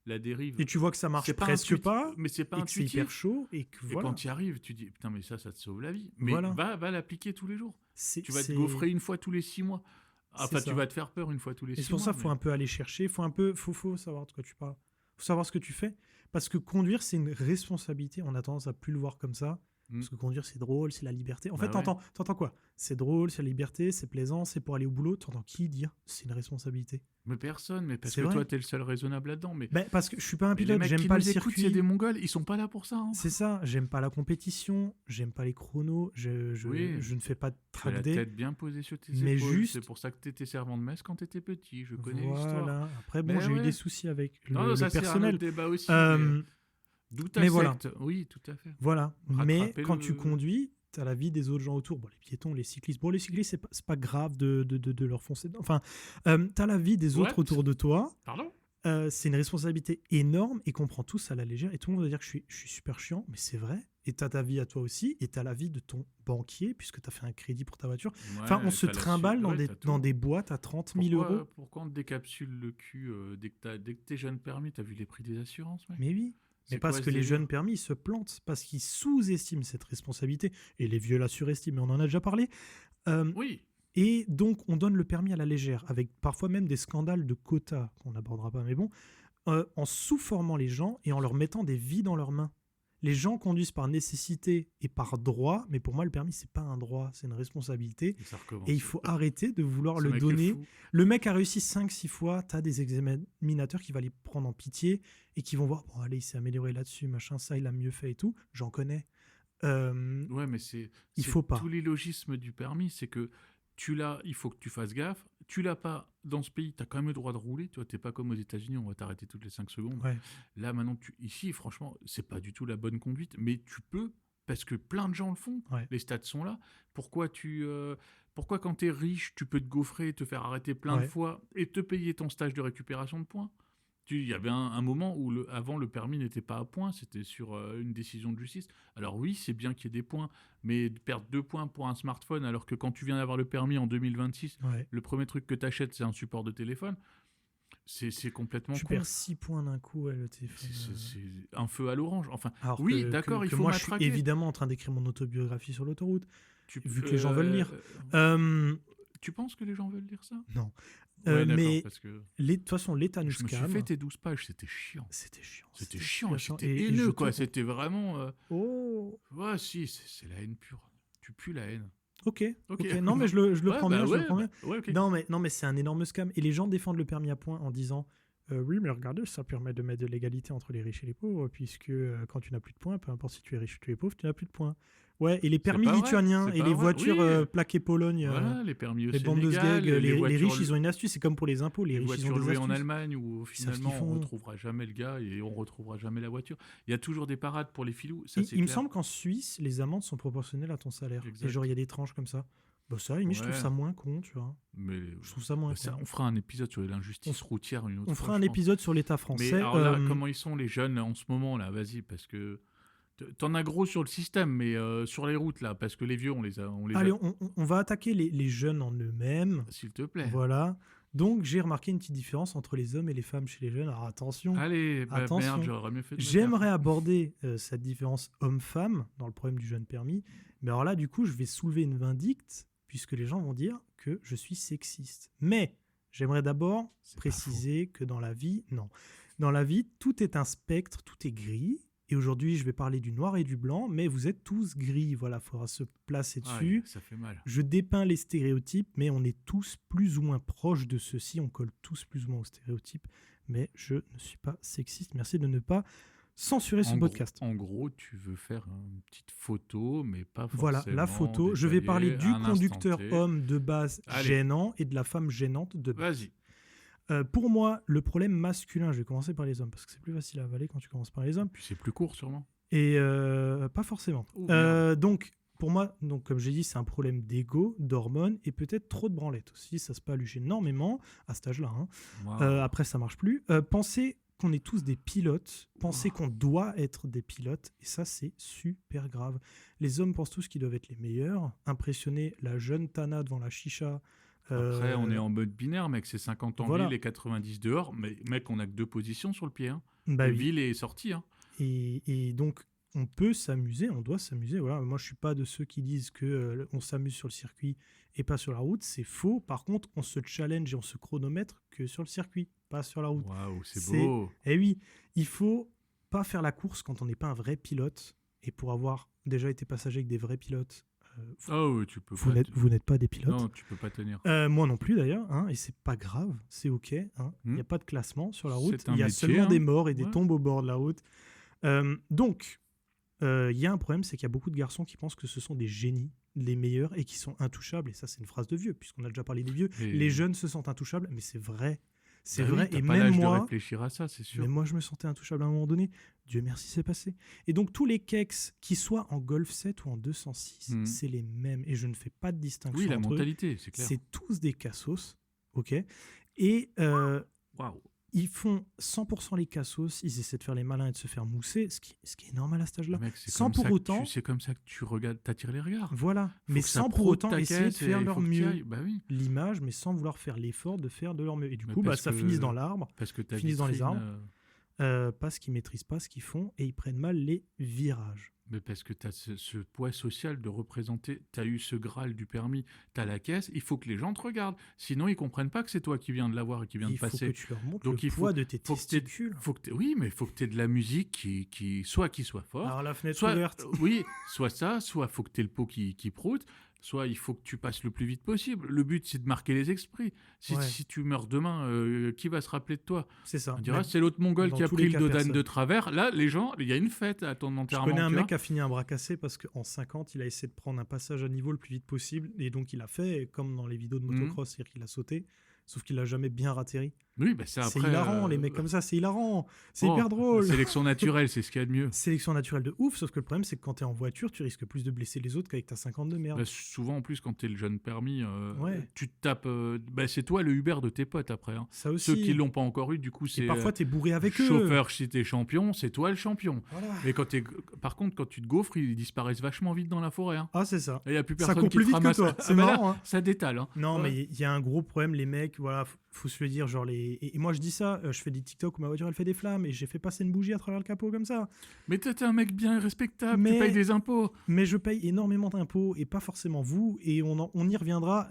la dérive.
Et tu vois que ça marche
C'est pas
presque
intuitif,
pas.
mais c'est pas
Et que c'est
intuitif.
hyper chaud et que
Et
voilà.
quand tu y arrives, tu dis putain, mais ça te sauve la vie. Mais
Voilà.
va l'appliquer tous les jours. Tu vas te
c'est-
gaufrer une fois tous les 6 mois. Enfin,
C'est
tu
ça.
vas te faire peur une fois tous les 6
Et
mois.
c'est pour ça qu'il faut
mais-
un peu aller chercher, faut savoir de quoi tu parles. Faut savoir ce que tu fais. Parce que conduire, c'est une responsabilité. On a tendance à plus le voir comme ça.
Mm.
Parce que conduire, c'est drôle, c'est la liberté. En
Bah
fait,
ouais.
t'entends quoi? C'est drôle, c'est la liberté, c'est plaisant, c'est pour aller au boulot. T'entends qui dire c'est une responsabilité?
Mais personne, mais parce
C'est
que
vrai.
toi, t'es le seul raisonnable là-dedans. Mais
Parce que je suis pas un
mais les
pilote,
mecs
j'aime
qui
pas
nous
le
écoutent,
circuit.
c'est des Mongols, ils sont pas là pour ça. Hein.
C'est ça, j'aime pas la compétition, j'aime pas les chronos,
Oui.
je ne fais pas de
Tu as la
track day.
tête bien posée sur tes
Mais
épaules.
juste-
C'est pour ça que t'étais servant de messe quand t'étais petit. Je connais l'histoire.
Voilà. Après, bon,
Mais
j'ai eu
ouais.
des soucis avec
Non,
le
ça c'est un
personnel.
autre débat aussi.
Euh,
D'où ta
mais voilà.
secte. Oui, tout à fait.
Voilà.
Rattraper
Mais quand
le-
tu conduis, tu as la vie des autres gens autour. Bon, les piétons, les cyclistes. Bon, les cyclistes, c'est pas grave de leur foncer. Enfin, tu as la vie des autres
Ouais.
autour de toi.
Pardon?
C'est une responsabilité énorme et qu'on prend tous à la légère. Et tout le monde va dire que je suis super chiant, mais c'est vrai. et tu as ta vie à toi aussi, et tu as la vie de ton banquier, puisque tu as fait un crédit pour ta voiture.
Ouais,
Enfin, on se
t'as
trimballe dans
ouais, t'as
dans
tout.
des boîtes à 30 000 euros.
Pourquoi on te décapsule le cul dès que t'es jeune permis? T'as vu les prix des assurances, mec?
Mais oui, mais
C'est
parce
quoi
que
ce
les
délire?
jeunes permis ils se plantent, parce qu'ils sous-estiment cette responsabilité, et les vieux la surestiment, mais on en a déjà parlé. Euh,
Oui,
et donc, on donne le permis à la légère, avec parfois même des scandales de quotas, qu'on n'abordera pas, mais bon, en sous-formant les gens et en leur mettant des vies dans leurs mains. Les gens conduisent par nécessité et par droit, mais pour moi, le permis, c'est pas un droit, c'est une responsabilité.
et ça
Et il
recommence.
faut arrêter de vouloir
Ce
le
mec est
donner.
fou.
Le mec a réussi 5-6 fois, tu as des examinateurs qui vont les prendre en pitié et qui vont voir, bon, allez, il s'est amélioré là-dessus, machin, ça, il a mieux fait et tout. J'en connais.
Ouais, mais
Il
c'est
faut
tout
pas.
l'illogisme du permis, c'est que tu l'as, il faut que tu fasses gaffe. Tu l'as pas dans ce pays, tu as quand même le droit de rouler. Tu vois, t'es pas comme aux États-Unis, on va t'arrêter toutes les 5 secondes.
Ouais,
Là, maintenant, ici, franchement, c'est pas du tout la bonne conduite, mais tu peux, parce que plein de gens le font.
ouais,
Les stats sont là. Pourquoi quand t'es riche, tu peux te gaufrer, te faire arrêter plein de
ouais.
fois et te payer ton stage de récupération de points? Il y avait un moment où avant le permis n'était pas à points, c'était sur une décision de justice. Alors oui, c'est bien qu'il y ait des points, mais de perdre 2 points pour un smartphone alors que quand tu viens d'avoir le permis en 2026,
Ouais.
le premier truc que tu achètes c'est un support de téléphone, c'est complètement
Tu
con.
perds 6 points d'un coup, ouais, le téléphone.
C'est un feu à l'orange. Enfin,
Alors
oui, d'accord, il
que
faut
moi, je suis
matraquer.
évidemment en train d'écrire mon autobiographie sur l'autoroute,
Tu,
vu que les gens veulent lire. Euh,
tu penses que les gens veulent lire ça?
non.
Ouais, d'accord,
Mais
parce que
de toute façon, l'État nous
je me suis
scam.
fait tes 12 pages, c'était chiant.
C'était chiant.
C'était chiant, et
chiant.
c'était
Et
haineux, quoi. C'était vraiment...
Oh,
Ouais, si, c'est la haine pure. Tu pues la haine.
ok.
Ok.
Non, mais je le
Ouais,
prends
bah
bien, je le
ouais,
prends bien.
ouais, ok.
Non, mais c'est un énorme scam. Et les gens défendent le permis à points en disant oui, mais regardez, ça permet de mettre de l'égalité entre les riches et les pauvres, puisque quand tu n'as plus de points, peu importe si tu es riche ou tu es pauvre, tu n'as plus de points. Ouais, et les permis
pas vrai,
lituaniens
c'est
et
pas
les
vrai.
voitures
Oui.
plaquées Pologne,
Voilà, les permis au
les bandes de
Sénégal,
sgeg,
les
les
voitures,
riches, ils ont une astuce. C'est comme pour les impôts, les
les
riches, ils ont
voitures
des
louées en
astuces.
Allemagne où
Ils savent ce
finalement
qu'ils
on
font.
retrouvera jamais le gars et on retrouvera jamais la voiture. Il y a toujours des parades pour les filous, ça c'est
Il me
clair.
semble qu'en Suisse, les amendes sont proportionnelles à ton salaire. Et
Exact.
genre, il y a des tranches comme ça. Bah ça, à la limite, je trouve
Ouais,
ça moins con, tu vois.
mais
Je trouve ça moins
ça,
con.
on fera un épisode sur l'injustice routière une autre
On
fois,
fera un
je pense.
épisode sur l'État
Mais
français.
alors là, comment ils sont les jeunes en ce moment là? Vas-y, parce que t'en as gros sur le système, mais sur les routes là, parce que les vieux
Allez, on va attaquer les jeunes en eux-mêmes.
s'il te plaît.
Voilà. Donc, j'ai remarqué une petite différence entre les hommes et les femmes chez les jeunes. Alors, attention.
Allez, bah
Attention.
merde, j'aurais mieux fait de me
J'aimerais
taire.
aborder cette différence homme-femme dans le problème du jeune permis. Mais alors là, du coup, je vais soulever une vindicte, puisque les gens vont dire que je suis sexiste. Mais j'aimerais d'abord
C'est pas
préciser que dans la vie, non. Dans la vie, tout est un spectre, tout est gris. Et aujourd'hui, je vais parler du noir et du blanc, mais vous êtes tous gris. Voilà, il faudra se placer
faux.
dessus.
Aïe, ça fait mal.
Je dépeins les stéréotypes, mais on est tous plus ou moins proches de ceux-ci. On colle tous plus ou moins aux stéréotypes. Mais je ne suis pas sexiste. Merci de ne pas censurer ce podcast.
En gros, tu veux faire une petite photo, mais pas forcément.
Voilà, la photo. Je vais parler
détaillée,
du
à un
conducteur
instant T.
homme de base
Allez.
gênant et de la femme gênante de base.
Vas-y.
Pour moi, le problème masculin, je vais commencer par les hommes, parce que c'est plus facile à avaler quand tu commences par les hommes.
Puis c'est plus court, sûrement.
Et pas forcément.
Oh, merde.
Donc, pour moi, comme j'ai dit, c'est un problème d'ego, d'hormones et peut-être trop de branlettes aussi. Ça se paluche énormément à cet âge-là. Hein.
Wow.
Après, ça marche plus. Pensez qu'on est tous des pilotes. Pensez qu'on doit être des pilotes. Et ça, c'est super grave. Les hommes pensent tous qu'ils doivent être les meilleurs. Impressionner la jeune Tana devant la chicha.
Après, on est en mode binaire, mec. C'est 50 en
voilà.
ville et 90 dehors. Mais mec, on a que 2 positions sur le pied. Hein.
Bah,
Le
oui.
ville est sorti. Hein.
Et donc, on peut s'amuser, on doit s'amuser. Voilà. Moi, je suis pas de ceux qui disent que on s'amuse sur le circuit et pas sur la route. C'est faux. Par contre, on se challenge et on se chronomètre que sur le circuit, pas sur la route.
Waouh, c'est beau.
Eh oui, il faut pas faire la course quand on n'est pas un vrai pilote. Et pour avoir déjà été passager avec des vrais pilotes,
Oh, tu peux
vous
pas.
n'êtes pas des pilotes.
Non, tu peux pas tenir.
Moi non plus d'ailleurs, hein, et c'est pas grave, c'est ok. Hein. Il n'y a pas de classement sur la route.
C'est un
Il y a
métier,
seulement
hein.
des morts et des
Ouais.
tombes au bord de la route. Donc, il y a un problème, c'est qu'il y a beaucoup de garçons qui pensent que ce sont des génies, les meilleurs, et qui sont intouchables. Et ça, c'est une phrase de vieux, puisqu'on a déjà parlé des vieux.
Et-
Les jeunes se sentent intouchables, mais c'est vrai. C'est
Bah oui,
vrai.
t'as
Et
pas
même
l'âge de
moi,
réfléchir à ça, c'est sûr.
mais moi, je me sentais intouchable à un moment donné. Dieu merci, c'est passé. Et donc, tous les keks, qui soient en Golf 7 ou en 206,
Mhm.
c'est les mêmes. Et je ne fais pas de distinction
Oui, la
entre eux.
mentalité, c'est clair.
C'est tous des cassos, ok. Et
Waouh.
Ils font 100% les cassos, ils essaient de faire les malins et de se faire mousser, ce qui est normal à cet âge-là.
Mec,
Sans pour autant...
C'est comme ça que tu regardes, t'attires les regards.
Voilà,
Faut
mais
que ça
sans pour
prône
autant
ta
essayer de
caisse et
faire
il
leur
faut que tu
mieux.
ailles. Bah oui.
L'image, mais sans vouloir faire l'effort de faire de leur mieux. Et du
Mais
coup,
parce
ça
que-
finit dans l'arbre,
Parce que ta
finissent dans les
vitrine,
arbres. Parce qu'ils maîtrisent pas ce qu'ils font et ils prennent mal les virages.
mais parce que tu as ce poids social de représenter, tu as eu ce Graal du permis, tu as la caisse, il faut que les gens te regardent. Sinon, ils comprennent pas que c'est toi qui viens de l'avoir et qui vient
Il
de
faut
passer.
que tu leur montres
Donc,
le
il faut-
poids de tes
faut que t'aies-
testicules.
Oui, mais il faut que tu aies de la musique qui soit fort,
Alors la fenêtre
soit,
ouverte.
oui, soit ça, soit faut que tu aies le pot qui proute, soit il faut que tu passes le plus vite possible. Le but, c'est de marquer les esprits. Si,
Ouais.
si tu meurs demain, qui va se rappeler de toi?
C'est ça.
On dira,
Mais
c'est l'autre mongol
dans
qui a
tous
pris
les
le
cas,
dodane
personne.
de travers. Là, les gens, il y a une fête à ton
Je
enterrement.
connais un
tu
mec
vois.
qui a fini un bras cassé parce qu'en 50, il a essayé de prendre un passage à niveau le plus vite possible. Et donc, il a fait comme dans les vidéos de motocross, c'est-à-dire qu'il a sauté, sauf qu'il a jamais bien ratterri.
Oui, bah
C'est
après,
hilarant, les mecs comme ça, c'est hilarant. C'est
oh,
hyper drôle.
Sélection naturelle, c'est ce qu'il y a de mieux.
Sélection naturelle de ouf, sauf que le problème, c'est que quand t'es en voiture, tu risques plus de blesser les autres qu'avec ta 50 de merde.
Bah, souvent, en plus, quand t'es le jeune permis,
Ouais.
tu te tapes. C'est toi le Uber de tes potes après. Hein.
Ça aussi.
Ceux qui l'ont pas encore eu, du coup,
Et
c'est.
parfois, t'es bourré avec eux.
Chauffeur, si t'es champion, c'est toi le champion.
Voilà.
Mais par contre, quand tu te gaufres, ils disparaissent vachement vite dans la forêt. Hein.
Ah, c'est ça.
Il n'y a plus
Ça
personne
court
qui
plus
te
vite que
ramasse.
toi.
Ah,
C'est
bah là,
marrant, hein.
Ça détale. Hein.
Non,
Ouais.
mais il y a un gros problème, les mecs, voilà, faut se le dire, genre et moi je dis ça, je fais des TikTok où ma voiture elle fait des flammes et j'ai fait passer une bougie à travers le capot comme ça.
Mais t'es un mec bien respectable,
Mais-
tu payes des impôts.
Mais je paye énormément d'impôts et pas forcément vous, et on y reviendra.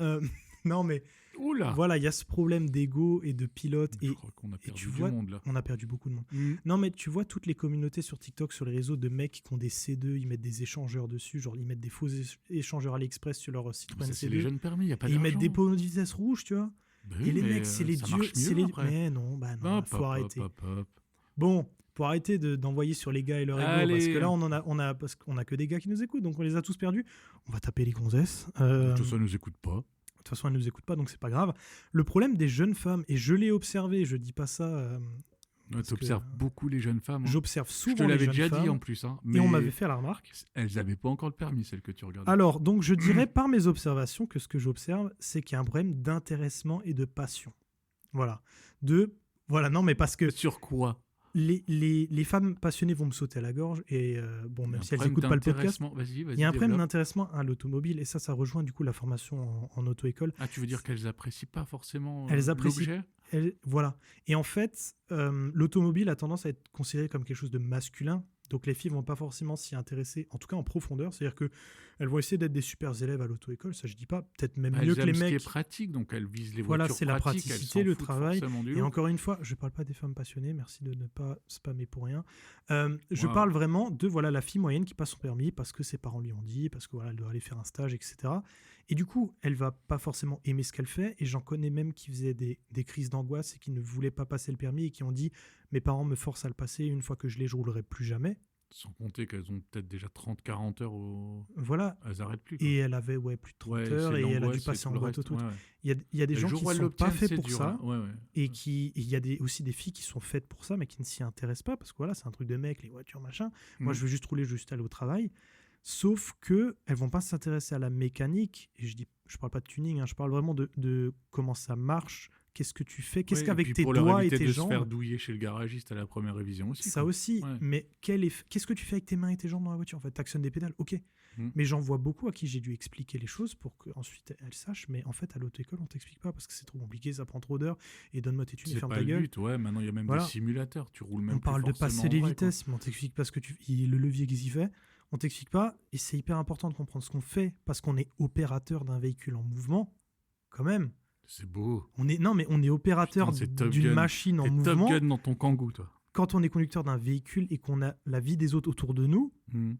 Non, mais
Oula.
voilà, il y a ce problème d'ego et de pilote
Je
et
crois qu'on a perdu
tu
du
vois-
monde là.
on a perdu beaucoup de monde.
Mm.
Non, mais tu vois toutes les communautés sur TikTok, sur les réseaux de mecs qui ont des C2, ils mettent des échangeurs dessus, genre ils mettent des faux échangeurs AliExpress sur leur Citroën
Ça, c'est
C2.
les jeunes permis, il n'y a pas
Et ils mettent
d'argent.
des pots de vitesse rouge, tu vois.
Bah oui,
Et les
mais,
mecs, c'est les
ça
dieux.
marche
C'est
mieux
les...
après.
Mais non, bah non,
Hop,
faut
hop,
arrêter.
hop, hop.
Bon, pour arrêter d'envoyer sur les gars et leur ego,
Allez.
parce que là, parce qu'on a que des gars qui nous écoutent, donc on les a tous perdus. On va taper les gonzesses.
Tout ça nous écoute pas.
De toute façon, elles ne nous écoutent pas, donc c'est pas grave. Le problème des jeunes femmes, et je l'ai observé, je dis pas ça,
Tu observes beaucoup les jeunes femmes. Hein.
j'observe
Je
souvent
te
les
l'avais
jeunes
déjà
femmes,
dit en plus. Hein,
et
mais
on m'avait fait la remarque.
elles n'avaient pas encore le permis, celles que tu regardes.
Alors, donc je dirais par mes observations que ce que j'observe, c'est qu'il y a un problème d'intéressement et de passion. Voilà. Voilà, non, mais parce que
Sur quoi?
les femmes passionnées vont me sauter à la gorge, et bon, même si elles n'écoutent pas le podcast,
Vas-y,
il y a un problème
développe.
d'intéressement à l'automobile, et ça rejoint du coup la formation en auto-école.
Ah, tu veux dire qu'elles apprécient pas forcément
Elles apprécient-
l'objet?
Voilà. Et en fait, l'automobile a tendance à être considérée comme quelque chose de masculin. Donc les filles vont pas forcément s'y intéresser, en tout cas en profondeur. C'est-à-dire que elles vont essayer d'être des super élèves à l'auto-école, ça je dis pas, peut-être même
Elles
mieux que les
aiment ce qui
mecs.
est pratique, donc elles visent les
Voilà,
voitures
c'est la
pratiques, elles
praticité,
s'en
le
foutent
travail.
forcément du
Et
lot.
encore une fois, je parle pas des femmes passionnées, merci de ne pas spammer pour rien. Je
Wow.
parle vraiment de voilà la fille moyenne qui passe son permis parce que ses parents lui ont dit, parce que voilà elle doit aller faire un stage, etc. Et du coup, elle va pas forcément aimer ce qu'elle fait. Et j'en connais même qui faisaient des crises d'angoisse et qui ne voulaient pas passer le permis et qui ont dit mes parents me forcent à le passer, une fois que je l'ai, je roulerai plus jamais.
Sans compter qu'elles ont peut-être déjà 30-40 heures
Voilà.
Elles n'arrêtent plus. Quoi.
Et elle avait plus de 30
Ouais,
heures
c'est
et elle a dû
l'angoisse et
passer
tout
en
le
boîte
reste,
auto.
ouais, ouais.
Il y a des
Le
gens
jour
qui
où
ne
elles
sont pas
l'obtiennent,
faits
c'est
pour
dur,
ça.
hein. Ouais, ouais.
Et il y a aussi des filles qui sont faites pour ça, mais qui ne s'y intéressent pas, parce que voilà, c'est un truc de mec, les voitures, machin. Moi,
Mm.
je veux juste rouler, juste aller au travail. Sauf que elles vont pas s'intéresser à la mécanique. Et je parle pas de tuning, hein, je parle vraiment de comment ça marche, qu'est-ce que tu fais, qu'est-ce
Ouais, et
qu'avec
puis
tes
pour leur
doigts et
éviter
tes
de
jambes.
se faire douiller chez le garagiste à la première révision aussi.
Ça
quoi.
aussi,
Ouais.
mais qu'est-ce que tu fais avec tes mains et tes jambes dans la voiture? En fait, t'actionnes des pédales, ok.
Mm.
Mais j'en vois beaucoup à qui j'ai dû expliquer les choses pour qu'ensuite elles sachent. Mais en fait, à l'auto-école, on t'explique pas parce que c'est trop compliqué, ça prend trop d'heures. Et donne-moi tes thunes et
C'est
ferme
pas
ta
le
gueule.
but, ouais. Maintenant, il y a même
Voilà.
des simulateurs. Tu roules même
On
plus
parle de
forcément
passer
en
les
vrai,
vitesses, mais on t'explique pas ce que le levier qu'est-ce qu'il fait. On t'explique pas, et c'est hyper important de comprendre ce qu'on fait parce qu'on est opérateur d'un véhicule en mouvement, quand même.
quoi. C'est beau.
On est opérateur
Putain, c'est Top
d'une
Gun.
machine en
T'es Top
mouvement.
Gun dans ton Kangoo, toi.
Quand on est conducteur d'un véhicule et qu'on a la vie des autres autour de nous,
Mm.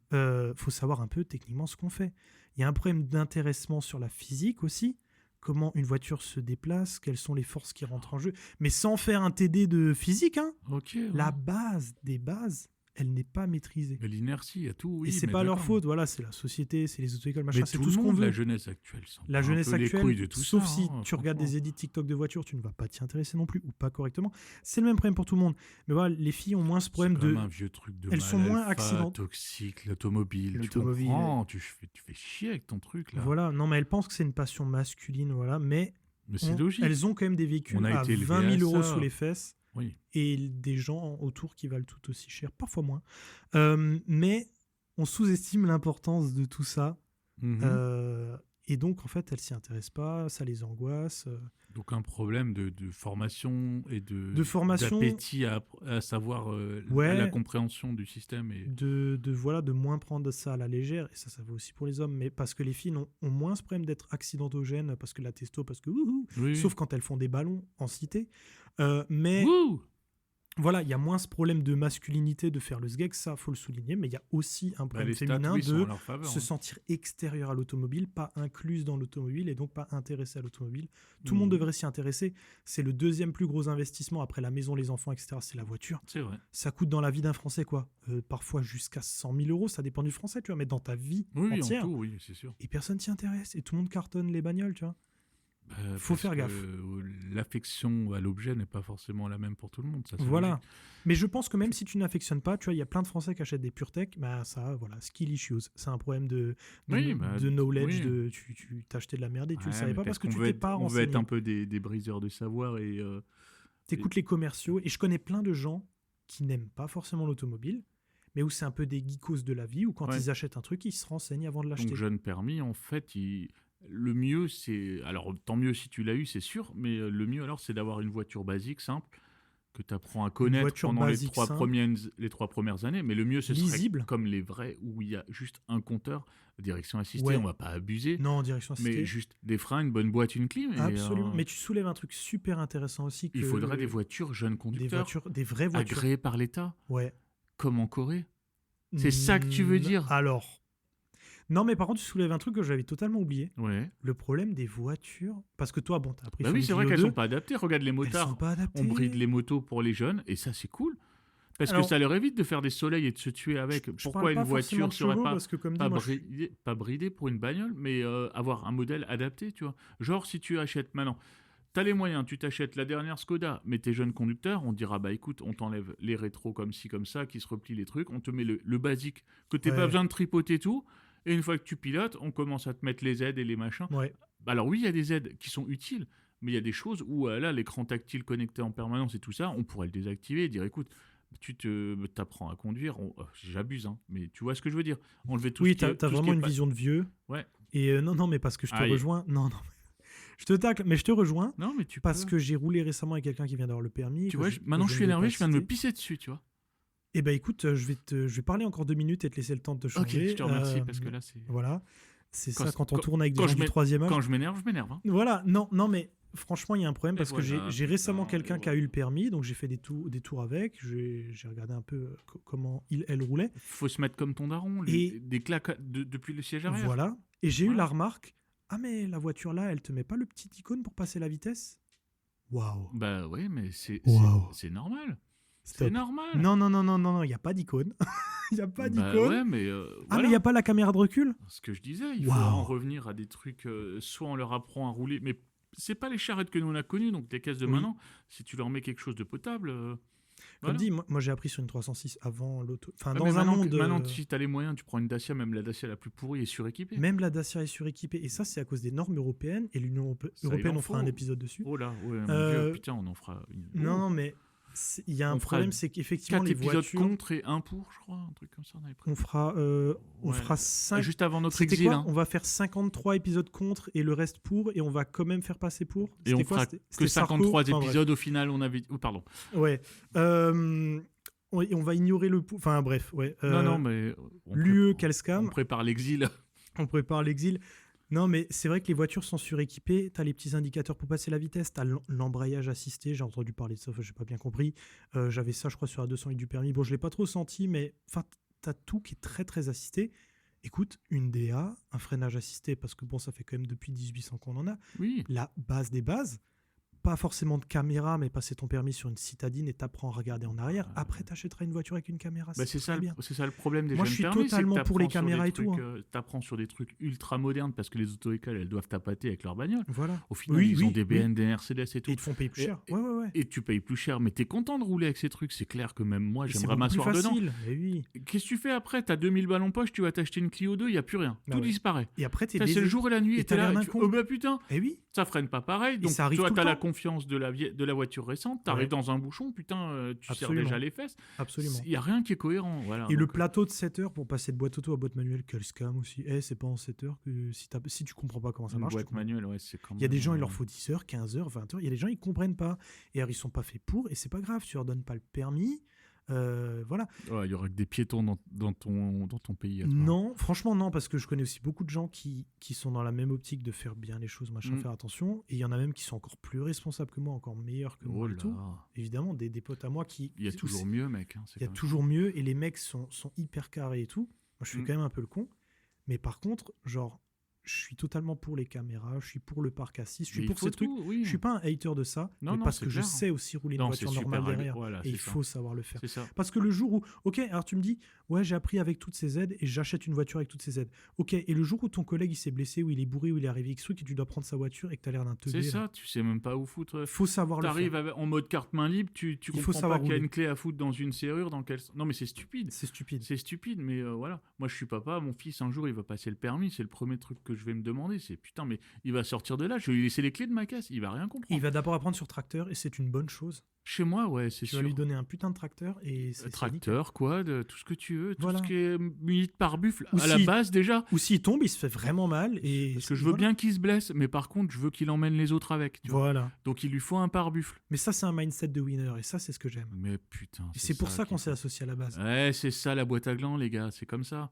faut savoir un peu techniquement ce qu'on fait. Il y a un problème d'intéressement sur la physique aussi. Comment une voiture se déplace, quelles sont les forces qui rentrent en jeu. Mais sans faire un TD de physique, hein,
Ok. ouais.
la base des bases, elle n'est pas maîtrisée.
Mais l'inertie, il y a tout. Oui,
et c'est
mais
pas leur
d'accord.
faute, voilà, c'est la société, c'est les auto-écoles, machin,
Mais
c'est
tout
tout
le
ce qu'on
monde,
veut.
la jeunesse actuelle, s'en
La
prend un
jeunesse
peu les couilles de
actuelle,
tout
sauf
ça,
si
hein,
tu regardes
franchement.
des edits TikTok de voitures, tu ne vas pas t'y intéresser non plus, ou pas correctement. C'est le même problème pour tout le monde. Mais voilà, les filles ont moins ce problème
C'est comme
de...
un vieux truc de
elles sont moins
alpha,
accident-
toxique, l'automobile.
L'automobile.
Tu comprends, tu fais chier avec ton truc là.
Voilà, non, mais elles pensent que c'est une passion masculine, voilà, mais
Mais c'est logique.
elles ont quand même des véhicules
On a
à
été élevé
20 000
à
euros
ça.
sous les fesses.
Oui.
et des gens autour qui valent tout aussi cher, parfois moins. Mais on sous-estime l'importance de tout ça.
Mhm.
euh, et donc, en fait, elles s'y intéressent pas, ça les angoisse.
Donc un problème de formation et
De formation,
d'appétit à savoir à la
ouais,
compréhension du système. Et...
voilà, de moins prendre ça à la légère, et ça vaut aussi pour les hommes, mais parce que les filles ont moins ce problème d'être accidentogènes, parce que la testo, parce que wouhou,
Oui.
sauf quand elles font des ballons en cité. Mais
Wouh.
voilà, il y a moins ce problème de masculinité, de faire le sgeg, ça faut le souligner, mais il y a aussi un
Bah,
problème
les stats,
féminin
oui, sont en
de
leur faveur.
se
Hein.
sentir extérieur à l'automobile, pas incluse dans l'automobile et donc pas intéressé à l'automobile. Tout le monde
Mhm.
devrait s'y intéresser. C'est le deuxième plus gros investissement après la maison, les enfants, etc. C'est la voiture.
C'est vrai.
Ça coûte dans la vie d'un Français quoi, parfois jusqu'à 100 000 euros, ça dépend du Français, tu vois, mais dans ta vie
Oui, en
entière.
tout, oui, c'est sûr.
Et personne s'y intéresse et tout le monde cartonne les bagnoles, tu vois. Faut
Parce
faire
que
gaffe.
l'affection à l'objet n'est pas forcément la même pour tout le monde, ça c'est
Voilà.
logique.
Mais je pense que même si tu n'affectionnes pas, tu vois, il y a plein de Français qui achètent des PureTech, bah ça, voilà, skill issues. C'est un problème
Oui, bah,
de knowledge,
oui.
tu t'as acheté de la merde et tu le
Ouais,
savais
mais
pas parce que tu
veut
t'es
être,
pas
on veut être
renseigné.
un peu des briseurs de savoir et
T'écoutes les commerciaux et je connais plein de gens qui n'aiment pas forcément l'automobile, mais où c'est un peu des geekos de la vie, où quand
ouais.
ils achètent un truc, ils se renseignent avant de
Donc
l'acheter.
jeune permis, en fait, le mieux c'est, alors tant mieux si tu l'as eu, c'est sûr, mais le mieux alors c'est d'avoir une voiture basique, simple, que tu apprends à
Une
connaître
voiture
pendant
basique simple,
les 3 premières années, mais le mieux ce serait
lisible.
comme les vrais où il y a juste un compteur, direction assistée,
Ouais.
on va pas abuser,
Non, en direction
mais
assistée.
juste des freins, une bonne boîte, une clim, et
Absolument. Mais tu soulèves un truc super intéressant aussi que
il faudrait des voitures jeunes conducteurs,
des vraies voitures.
agréées par l'État,
Ouais.
comme en Corée. C'est ça que tu veux dire?
Alors. Non, mais par contre, tu soulèves un truc que j'avais totalement oublié.
Ouais.
Le problème des voitures. Parce que toi, bon, t'as appris
Bah
sur
oui,
une
c'est vrai
Clio
qu'elles
2,
sont pas adaptées. Regarde les
elles sont
motards.
pas adaptées.
On bride les motos pour les jeunes et ça c'est cool parce que
Alors,
ça leur évite de faire des soleils et de se tuer avec.
je
Pourquoi
parle
une
pas forcément
voiture
de
serait
chevaux, parce que comme dit, moi,
pas bridée pour une bagnole, mais avoir un modèle adapté, tu vois. Genre si tu achètes maintenant, t'as les moyens, tu t'achètes la dernière Skoda, mais t'es jeune conducteur, on te dira bah écoute, on t'enlève les rétros comme ci comme ça, qui se replient les trucs, on te met le basique que t'aies pas
Ouais.
besoin de tripoter tout. Et une fois que tu pilotes, on commence à te mettre les aides et les machins.
Ouais.
Alors oui, il y a des aides qui sont utiles, mais il y a des choses où là, l'écran tactile connecté en permanence et tout ça, on pourrait le désactiver et dire écoute, t'apprends à conduire. J'abuse, hein, mais tu vois ce que je veux dire. Enlever tout
Oui,
ce qui est,
t'as
tout ce qui
vraiment
est
une
pas-
vision de vieux.
Ouais.
Et non, mais parce que je te
Aïe.
rejoins. Non. Je te tacle, mais je te rejoins
Non, mais tu
parce
peux.
que j'ai roulé récemment avec quelqu'un qui vient d'avoir le permis.
Tu vois, maintenant je suis énervé, je viens de me pisser dessus, tu vois.
Eh ben écoute, je vais parler encore 2 minutes et te laisser le temps de te
Ok,
changer.
je te remercie parce que là c'est.
Voilà. C'est
Quand-
ça quand on
quand-
tourne avec des
quand
gens
je
du
m'é-
troisième âge.
Quand je m'énerve, je m'énerve. Hein.
Voilà, non, mais franchement, il y a un problème
Et
parce que
voilà,
j'ai récemment
putain,
quelqu'un
et
qui a eu
voilà.
le permis, donc j'ai fait des tours avec, j'ai regardé un peu comment elle roulait.
Faut se mettre comme ton daron,
Et-
des claques depuis le siège arrière.
Voilà. Et j'ai eu
Voilà.
la remarque, ah mais la voiture là, elle te met pas le petit icône pour passer la vitesse? Waouh.
Bah ouais, mais c'est
Waouh.
c'est normal.
Stop.
C'est normal.
Non, il n'y a pas d'icône. Il n'y a pas
Bah
d'icône.
ouais, mais
Ah,
voilà.
mais il n'y a pas la caméra de recul?
Ce que je disais, il faut
Waouh.
en revenir à des trucs. Soit on leur apprend à rouler, mais c'est pas les charrettes que nous on a connues, donc les caisses de
Oui.
maintenant. Si tu leur mets quelque chose de potable.
Comme
Voilà.
dit, moi j'ai appris sur une 306 avant l'auto. Enfin,
Ouais,
dans
mais
un
maintenant,
monde.
maintenant, si t'as les moyens, tu prends une Dacia, même la Dacia la plus pourrie est suréquipée.
Même la Dacia est suréquipée. Et ça, c'est à cause des normes européennes. Et l'Union
il
européenne,
en
on fera
faut.
un épisode dessus.
Oh là, ouais, mon
Euh,
Dieu, putain, on en fera une.
Non, mais il y a un
On fera
problème, c'est qu'effectivement,
4
les
épisodes
voitures.
contre et 1 pour, je crois, un truc comme ça. On avait pris.
On
Ouais,
fera 5.
Juste avant notre
C'était
exil.
quoi
Hein.
On va faire 53 épisodes contre et le reste pour. Et on va quand même faire passer pour.
Et on
C'était quoi?
fera
C'était
que
Sarko?
53
Enfin, bref.
épisodes au final. On avait. Oh, pardon.
Ouais. On va ignorer le pour. Enfin, bref, ouais.
Non, mais.
L'UE, quel
On
scam.
prépare l'exil.
On prépare l'exil. Non, mais c'est vrai que les voitures sont suréquipées. T'as les petits indicateurs pour passer la vitesse. T'as l'embrayage assisté. J'ai entendu parler de ça, j'ai pas bien compris. J'avais ça, je crois, sur la 208 du permis. Bon, je l'ai pas trop senti, mais enfin, t'as tout qui est très, très assisté. Écoute, une DA, un freinage assisté, parce que bon, ça fait quand même depuis 1800 qu'on en a.
Oui.
La base des bases. Pas forcément de caméra, mais passer ton permis sur une citadine et t'apprends à regarder en arrière. Après, t'achèteras une voiture avec une caméra.
Bah, c'est
très bien.
ça le problème des
Moi,
jeunes
je suis
permis, c'est que
totalement pour les
t'apprends sur
caméras
des
et tout,
trucs, t'apprends sur des trucs ultra modernes parce que les auto-écoles, elles doivent tapater avec leur bagnole.
Voilà.
Au final,
Oui,
ils ont
oui,
des
oui.
BN, des Mercedes et tout.
Et ils te font payer plus
Et-
cher.
et-
Ouais. ouais.
Et tu payes plus cher, mais t'es content de rouler avec ces trucs. C'est clair que même moi,
Et c'est
j'aimerais
beaucoup plus
m'asseoir dedans.
facile. Mais oui.
Qu'est-ce que tu fais après? T'as 2000 balles en poche, tu vas t'acheter une Clio 2, il n'y a plus rien.
Bah
Tout
ouais.
disparaît.
Et après, t'es
Ça, c'est le jour et la nuit,
Et
et
t'as
t'es là,
l'air d'un
et tu fais,
con.
oh bah putain,
Eh oui.
ça freine pas pareil. Donc,
ça arrive
toi,
tout le
t'as la
temps.
confiance de la voiture récente, t'arrives
Ouais.
dans un bouchon, putain, tu serres
Absolument.
déjà les fesses.
Absolument.
Il n'y a rien qui est cohérent. Voilà,
Et le
donc,
plateau de 7 heures pour passer de boîte auto à boîte manuelle, quel scam aussi. C'est pas en 7 heures que si tu comprends pas comment ça
une
marche.
boîte manuelle, ouais, c'est quand même.
Il y a des gens, il leur faut 10 heures, 15 heures, 20 heures. Il y a des gens, ils comprennent pas. Et alors, ils sont pas faits pour. Et c'est pas grave, tu leur donnes pas le permis. Voilà.
Ouais, il y aura que des piétons dans ton pays. À toi.
Non, franchement, non, parce que je connais aussi beaucoup de gens qui sont dans la même optique de faire bien les choses, machin,
Mm.
faire attention. Et il y en a même qui sont encore plus responsables que moi, encore meilleurs que
Oh
moi et
là.
tout. Évidemment, des potes à moi qui.
Il y a toujours mieux, mec. Hein, c'est
Il y a
quand même
toujours mieux. Et les mecs sont hyper carrés et tout. Moi, je suis
Mm.
quand même un peu le con. Mais par contre, genre, je suis totalement pour les caméras, je suis pour le parc assist, je suis
Mais il
pour
faut
ces trucs.
tout, oui.
Je suis pas un hater de ça,
Non,
mais
non,
parce
c'est
que je
clair.
sais aussi rouler une
Non,
voiture
c'est
normale
super
derrière.
voilà,
Et il
c'est ça.
faut savoir le faire.
C'est ça.
Parce que le jour où, ok, alors tu me dis, ouais, j'ai appris avec toutes ces aides et j'achète une voiture avec toutes ces aides. Ok, et le jour où ton collègue il s'est blessé, ou il est bourré, ou il est arrivé X truc et tu dois prendre sa voiture et que tu as l'air d'un teubé,
C'est
là,
ça, tu sais même pas où foutre.
faut savoir le
T'arrives
faire.
en mode carte main libre, tu
Il faut
comprends pas
savoir
qu'il y a
rouler.
une clé à foutre dans une serrure, Non, mais c'est stupide.
C'est stupide.
C'est stupide, mais voilà. Moi, je suis papa, mon fils, un jour, il va passer le permis. C'est le premier truc que je vais me demander. C'est putain, mais il va sortir de là. Je vais lui laisser les clés de ma caisse. Il va rien comprendre.
Il va d'abord apprendre sur tracteur et c'est une bonne chose.
Chez moi, ouais, c'est
Tu vas
sûr.
lui donner un putain de tracteur et c'est nickel.
Tracteur, quad, tout ce que tu veux. Tout
Voilà.
ce qui est muni de pare-buffle.
Ou
À la
si-
base, déjà.
Ou s'il tombe, il se fait vraiment mal. Et
Parce que je veux
voilà.
bien qu'il se blesse, mais par contre, je veux qu'il emmène les autres avec. Tu vois.
Voilà.
Donc, il lui faut un pare-buffle.
Mais ça, c'est un mindset de winner et ça, c'est ce que j'aime.
Mais putain.
Et c'est pour ça qu'on
qu'il
s'est
faut.
associé à la base.
Ouais, c'est ça la boîte à gland, les gars. C'est comme ça.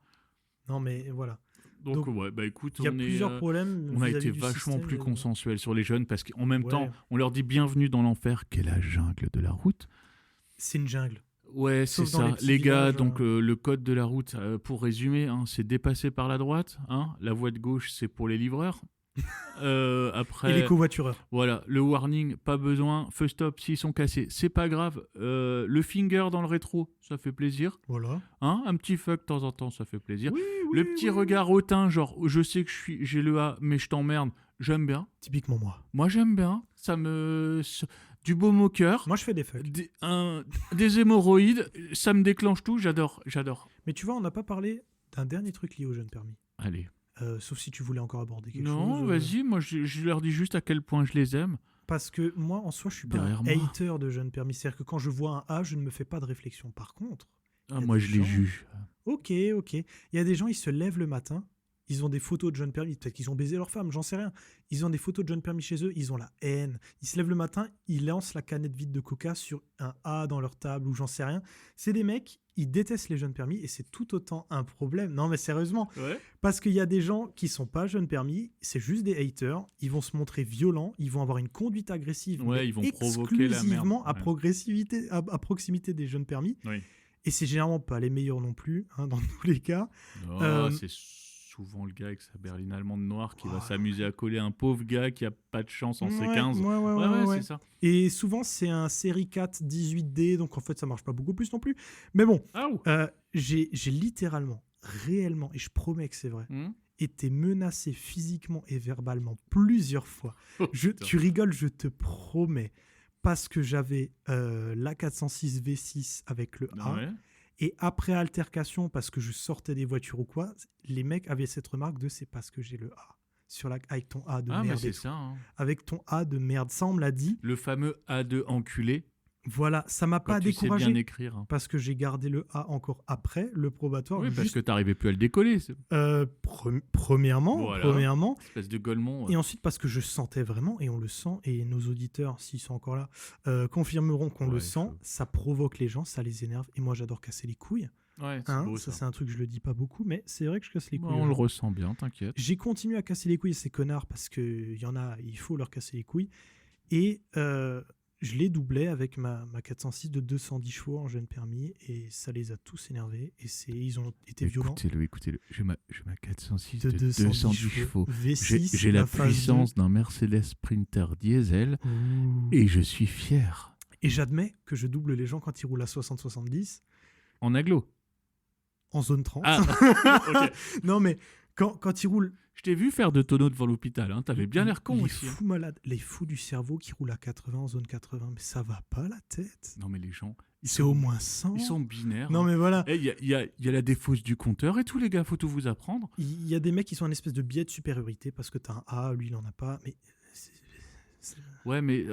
Non, mais voilà.
Donc,
Donc,
ouais, bah écoute,
Il y a
on est,
plusieurs problèmes.
on a
vis-à-vis
été
du
vachement
système
plus
et-
consensuel sur les jeunes parce qu'en même
Ouais.
temps, on leur dit bienvenue dans l'enfer, qu'est la jungle de la route.
C'est une jungle.
Ouais, c'est
Sauf dans les
ça.
petits
Les gars,
villages,
donc le code de la route, pour résumer, hein, c'est dépassé par la droite. Hein, la voie de gauche, c'est pour les livreurs. Après,
Et les covoitureurs.
voilà, le warning, pas besoin. Feu stop, s'ils sont cassés, c'est pas grave. Le finger dans le rétro, ça fait plaisir.
Voilà.
Hein, un petit fuck de temps en temps, ça fait plaisir.
Oui,
Le petit regard hautain, genre, je sais que j'ai le A, mais je t'emmerde, j'aime bien.
Typiquement moi.
Moi, j'aime bien. Du baume au cœur,
Moi, je fais des fucks.
des hémorroïdes, ça me déclenche tout, j'adore.
Mais tu vois, on n'a pas parlé d'un dernier truc lié aux jeunes permis.
Allez.
Sauf si tu voulais encore aborder quelque
Non,
chose.
vas-y, moi, je leur dis juste à quel point je les aime.
Parce que moi, en soi, je suis pas
Derrière
un
moi.
hater de jeunes permis. C'est-à-dire que quand je vois un A, je ne me fais pas de réflexion. Par contre,
Ah,
Il y a
moi,
des
je les
gens-
juge.
ok. Il y a des gens, ils se lèvent le matin, ils ont des photos de jeunes permis. Peut-être qu'ils ont baisé leur femme, j'en sais rien. Ils ont des photos de jeunes permis chez eux, ils ont la haine. Ils se lèvent le matin, ils lancent la canette vide de coca sur un A dans leur table ou j'en sais rien. C'est des mecs, ils détestent les jeunes permis et c'est tout autant un problème. Non, mais sérieusement.
Ouais.
Parce qu'il y a des gens qui sont pas jeunes permis, c'est juste des haters, ils vont se montrer violents, ils vont avoir une conduite agressive,
Ouais,
mais
ils vont provoquer la
exclusivement
merde.
à proximité des jeunes permis.
Oui.
Et c'est généralement pas les meilleurs non plus, hein, dans tous les cas.
Oh, c'est souvent le gars avec sa berline allemande noire qui va s'amuser à coller un pauvre gars qui a pas de chance en C15.
Ouais.
c'est ça.
Et souvent, c'est un série 4 18D, donc en fait, ça marche pas beaucoup plus non plus. Mais bon,
Ah ou
j'ai littéralement, réellement, et je promets que c'est vrai, été menacé physiquement et verbalement plusieurs fois. Tu rigoles, je te promets. Parce que j'avais la 406 V6 avec le A.
Ouais.
Et après altercation, parce que je sortais des voitures ou quoi, les mecs avaient cette remarque de c'est parce que j'ai le A. Avec ton A de
Ah, mais
merde.
c'est
et tout.
ça. Hein.
Avec ton A de merde. Ça, on me l'a dit.
Le fameux A2 enculé.
Voilà, ça m'a
Quand
pas
tu sais
découragé.
bien écrire. Hein.
Parce que j'ai gardé le A encore après le probatoire.
Oui, parce
juste,
que t'arrivais plus à le décoller.
premièrement.
Espèce de golemon.
Et ensuite parce que je sentais vraiment, et on le sent, et nos auditeurs, s'ils sont encore là, confirmeront qu'on le sent, ça provoque les gens, ça les énerve. Et moi, j'adore casser les couilles.
Ouais, c'est
Hein,
beau,
ça,
ça.
c'est un truc que je le dis pas beaucoup, mais c'est vrai que je casse les
Bah,
couilles.
on
aux
le
gens.
ressent bien, t'inquiète.
J'ai continué à casser les couilles à ces connards parce qu'il y en a, il faut leur casser les couilles. Et je les doublais avec ma 406 de 210 chevaux en jeune permis et ça les a tous énervés et ils ont été violents.
Écoutez-le. J'ai ma 406
De
de
210
210 chevaux.
V6,
J'ai la
phase
puissance d'un Mercedes Sprinter diesel
2. Ouh.
et je suis fier.
Et j'admets que je double les gens quand ils roulent à 60-70
En aglo.
en zone 30.
Ah, ok.
Non, mais Quand ils roulent...
Je t'ai vu faire de tonneaux devant l'hôpital, hein. T'avais bien l'air con
les
aussi.
fous malades, les fous du cerveau qui roulent à 80 en zone 80, mais ça va pas la tête.
Non mais les gens,
C'est au moins 100.
ils sont binaires.
Non mais voilà,
Il y a la défausse du compteur et tout les gars, faut tout vous apprendre.
il y a des mecs qui sont en espèce de biais de supériorité parce que t'as un A, lui il en a pas, mais... c'est-
Ouais mais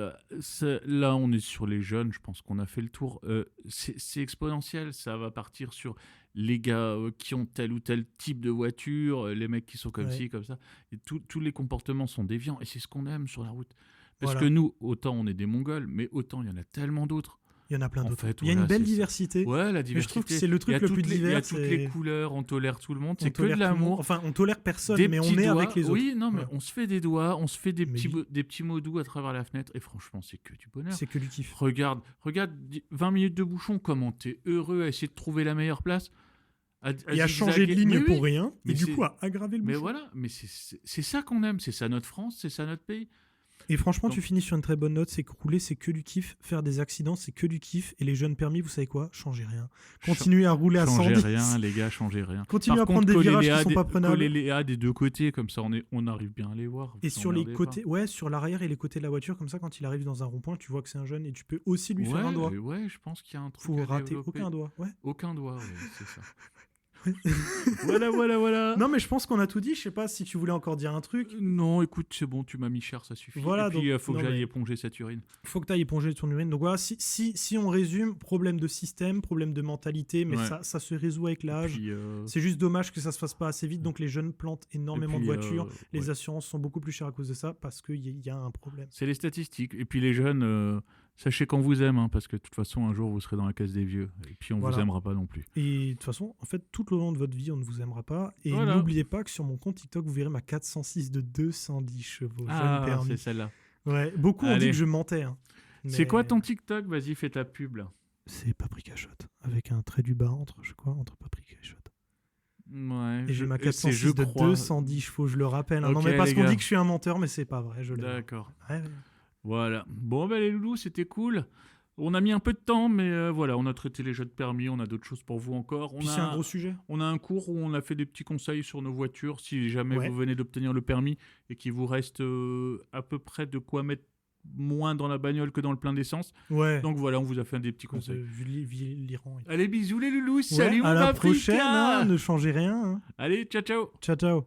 là on est sur les jeunes, je pense qu'on a fait le tour. C'est exponentiel, ça va partir sur les gars qui ont tel ou tel type de voiture, les mecs qui sont comme
Ouais.
ci, comme ça. Et tous les comportements sont déviants et c'est ce qu'on aime sur la route. Parce
Voilà.
que nous, autant on est des Mongols, mais autant il y en a tellement d'autres.
Il y en a plein
En
d'autres.
fait,
Il y a
voilà,
une belle
c'est ça.
diversité.
Ouais, la
Mais
diversité.
je trouve que c'est le truc
Il y a
le
toutes
plus
les- Il y
divers.
a toutes les couleurs, on tolère tout le monde.
On
C'est que
tolère
de
tout le monde.
l'amour.
Enfin, on tolère personne,
Des
mais on
petits
est
doigts.
avec les autres.
Oui, non, mais
Voilà.
on se fait des doigts, on se fait des
Mais
des petits mots doux à travers la fenêtre. Et franchement, c'est que du bonheur.
C'est que du kiff.
Regarde 20 minutes de bouchon, comment t'es heureux à essayer de trouver la meilleure place.
Et à changer de
zigzaguer.
ligne
Mais
pour
oui,
rien.
mais
Et du
c'est-
coup, à aggraver le
Mais
bouchon.
voilà, mais c'est ça qu'on aime. C'est ça notre France, c'est ça notre pays.
Et franchement,
Donc-
tu finis sur une très bonne note. C'est que rouler, c'est que du kiff. Faire des accidents, c'est que du kiff. Et les jeunes permis, vous savez quoi? Changez rien. Continuez à rouler à
Changez
110.
rien, les gars, changez rien.
Continuez
Par
à prendre
contre,
des
collez
virages
les
qui
A
sont
des-
pas prenables.
collez les A des deux côtés, comme ça on arrive bien à les voir.
Et
Vous
sur les
emmerdez
côtés, ouais, sur l'arrière et les côtés de la voiture, comme ça, quand il arrive dans un rond-point, tu vois que c'est un jeune et tu peux aussi lui
pas.
faire un doigt.
Ouais, je pense qu'il y a un truc
Faut
à
rater
développer.
aucun doigt. Ouais.
Aucun doigt, ouais, c'est ça. Voilà.
Non, mais je pense qu'on a tout dit. Je sais pas si tu voulais encore dire un truc.
Non, écoute, c'est bon, tu m'as mis cher, ça suffit.
Voilà,
Et puis,
donc-
faut que
non,
j'aille
mais-
éponger cette urine.
Faut que tu ailles éponger ton urine. Donc voilà, si on résume, problème de système, problème de mentalité, mais
Ouais.
ça se résout avec l'âge.
Puis,
C'est juste dommage que ça se fasse pas assez vite. Donc les jeunes plantent énormément de
puis,
voitures. Les
ouais.
assurances sont beaucoup plus chères à cause de ça parce qu'il y a un problème.
C'est les statistiques. Et puis les jeunes, sachez qu'on vous aime, hein, parce que de toute façon, un jour, vous serez dans la case des vieux. Et puis, on
Voilà.
vous aimera pas non plus.
Et de toute façon, en fait, tout le long de votre vie, on ne vous aimera pas. Et
Voilà.
n'oubliez pas que sur mon compte TikTok, vous verrez ma 406 de 210 chevaux.
Ah,
jeune permis.
c'est celle-là.
Ouais, beaucoup ont
Allez.
dit que je mentais. hein.
C'est
Mais
quoi ton TikTok? Vas-y, fais ta pub, là.
C'est Paprika Shot. Avec un trait du bas entre Paprika et Shot.
Ouais.
Et j'ai ma
c'est
406
je
de
crois.
210 chevaux, je le rappelle. hein. Non,
Ok,
mais parce
les
qu'on
gars.
dit que je suis un menteur, mais c'est pas vrai. Je l'ai.
D'accord.
Ouais.
Voilà. Bon, ben les loulous, c'était cool. On a mis un peu de temps, mais voilà, on a traité les jeux de permis, on a d'autres choses pour vous encore.
Puis c'est un gros sujet.
On a un cours où on a fait des petits conseils sur nos voitures. Si jamais
Ouais.
vous venez d'obtenir le permis et qu'il vous reste à peu près de quoi mettre moins dans la bagnole que dans le plein d'essence.
Ouais.
Donc voilà, on vous a fait des petits conseils.
Vu l'Iran.
Allez, bisous les loulous.
Ouais,
Salut,
à
mon
la
Paprika.
prochaine, hein, ne changez rien. hein.
Allez, ciao, ciao.
Ciao, ciao.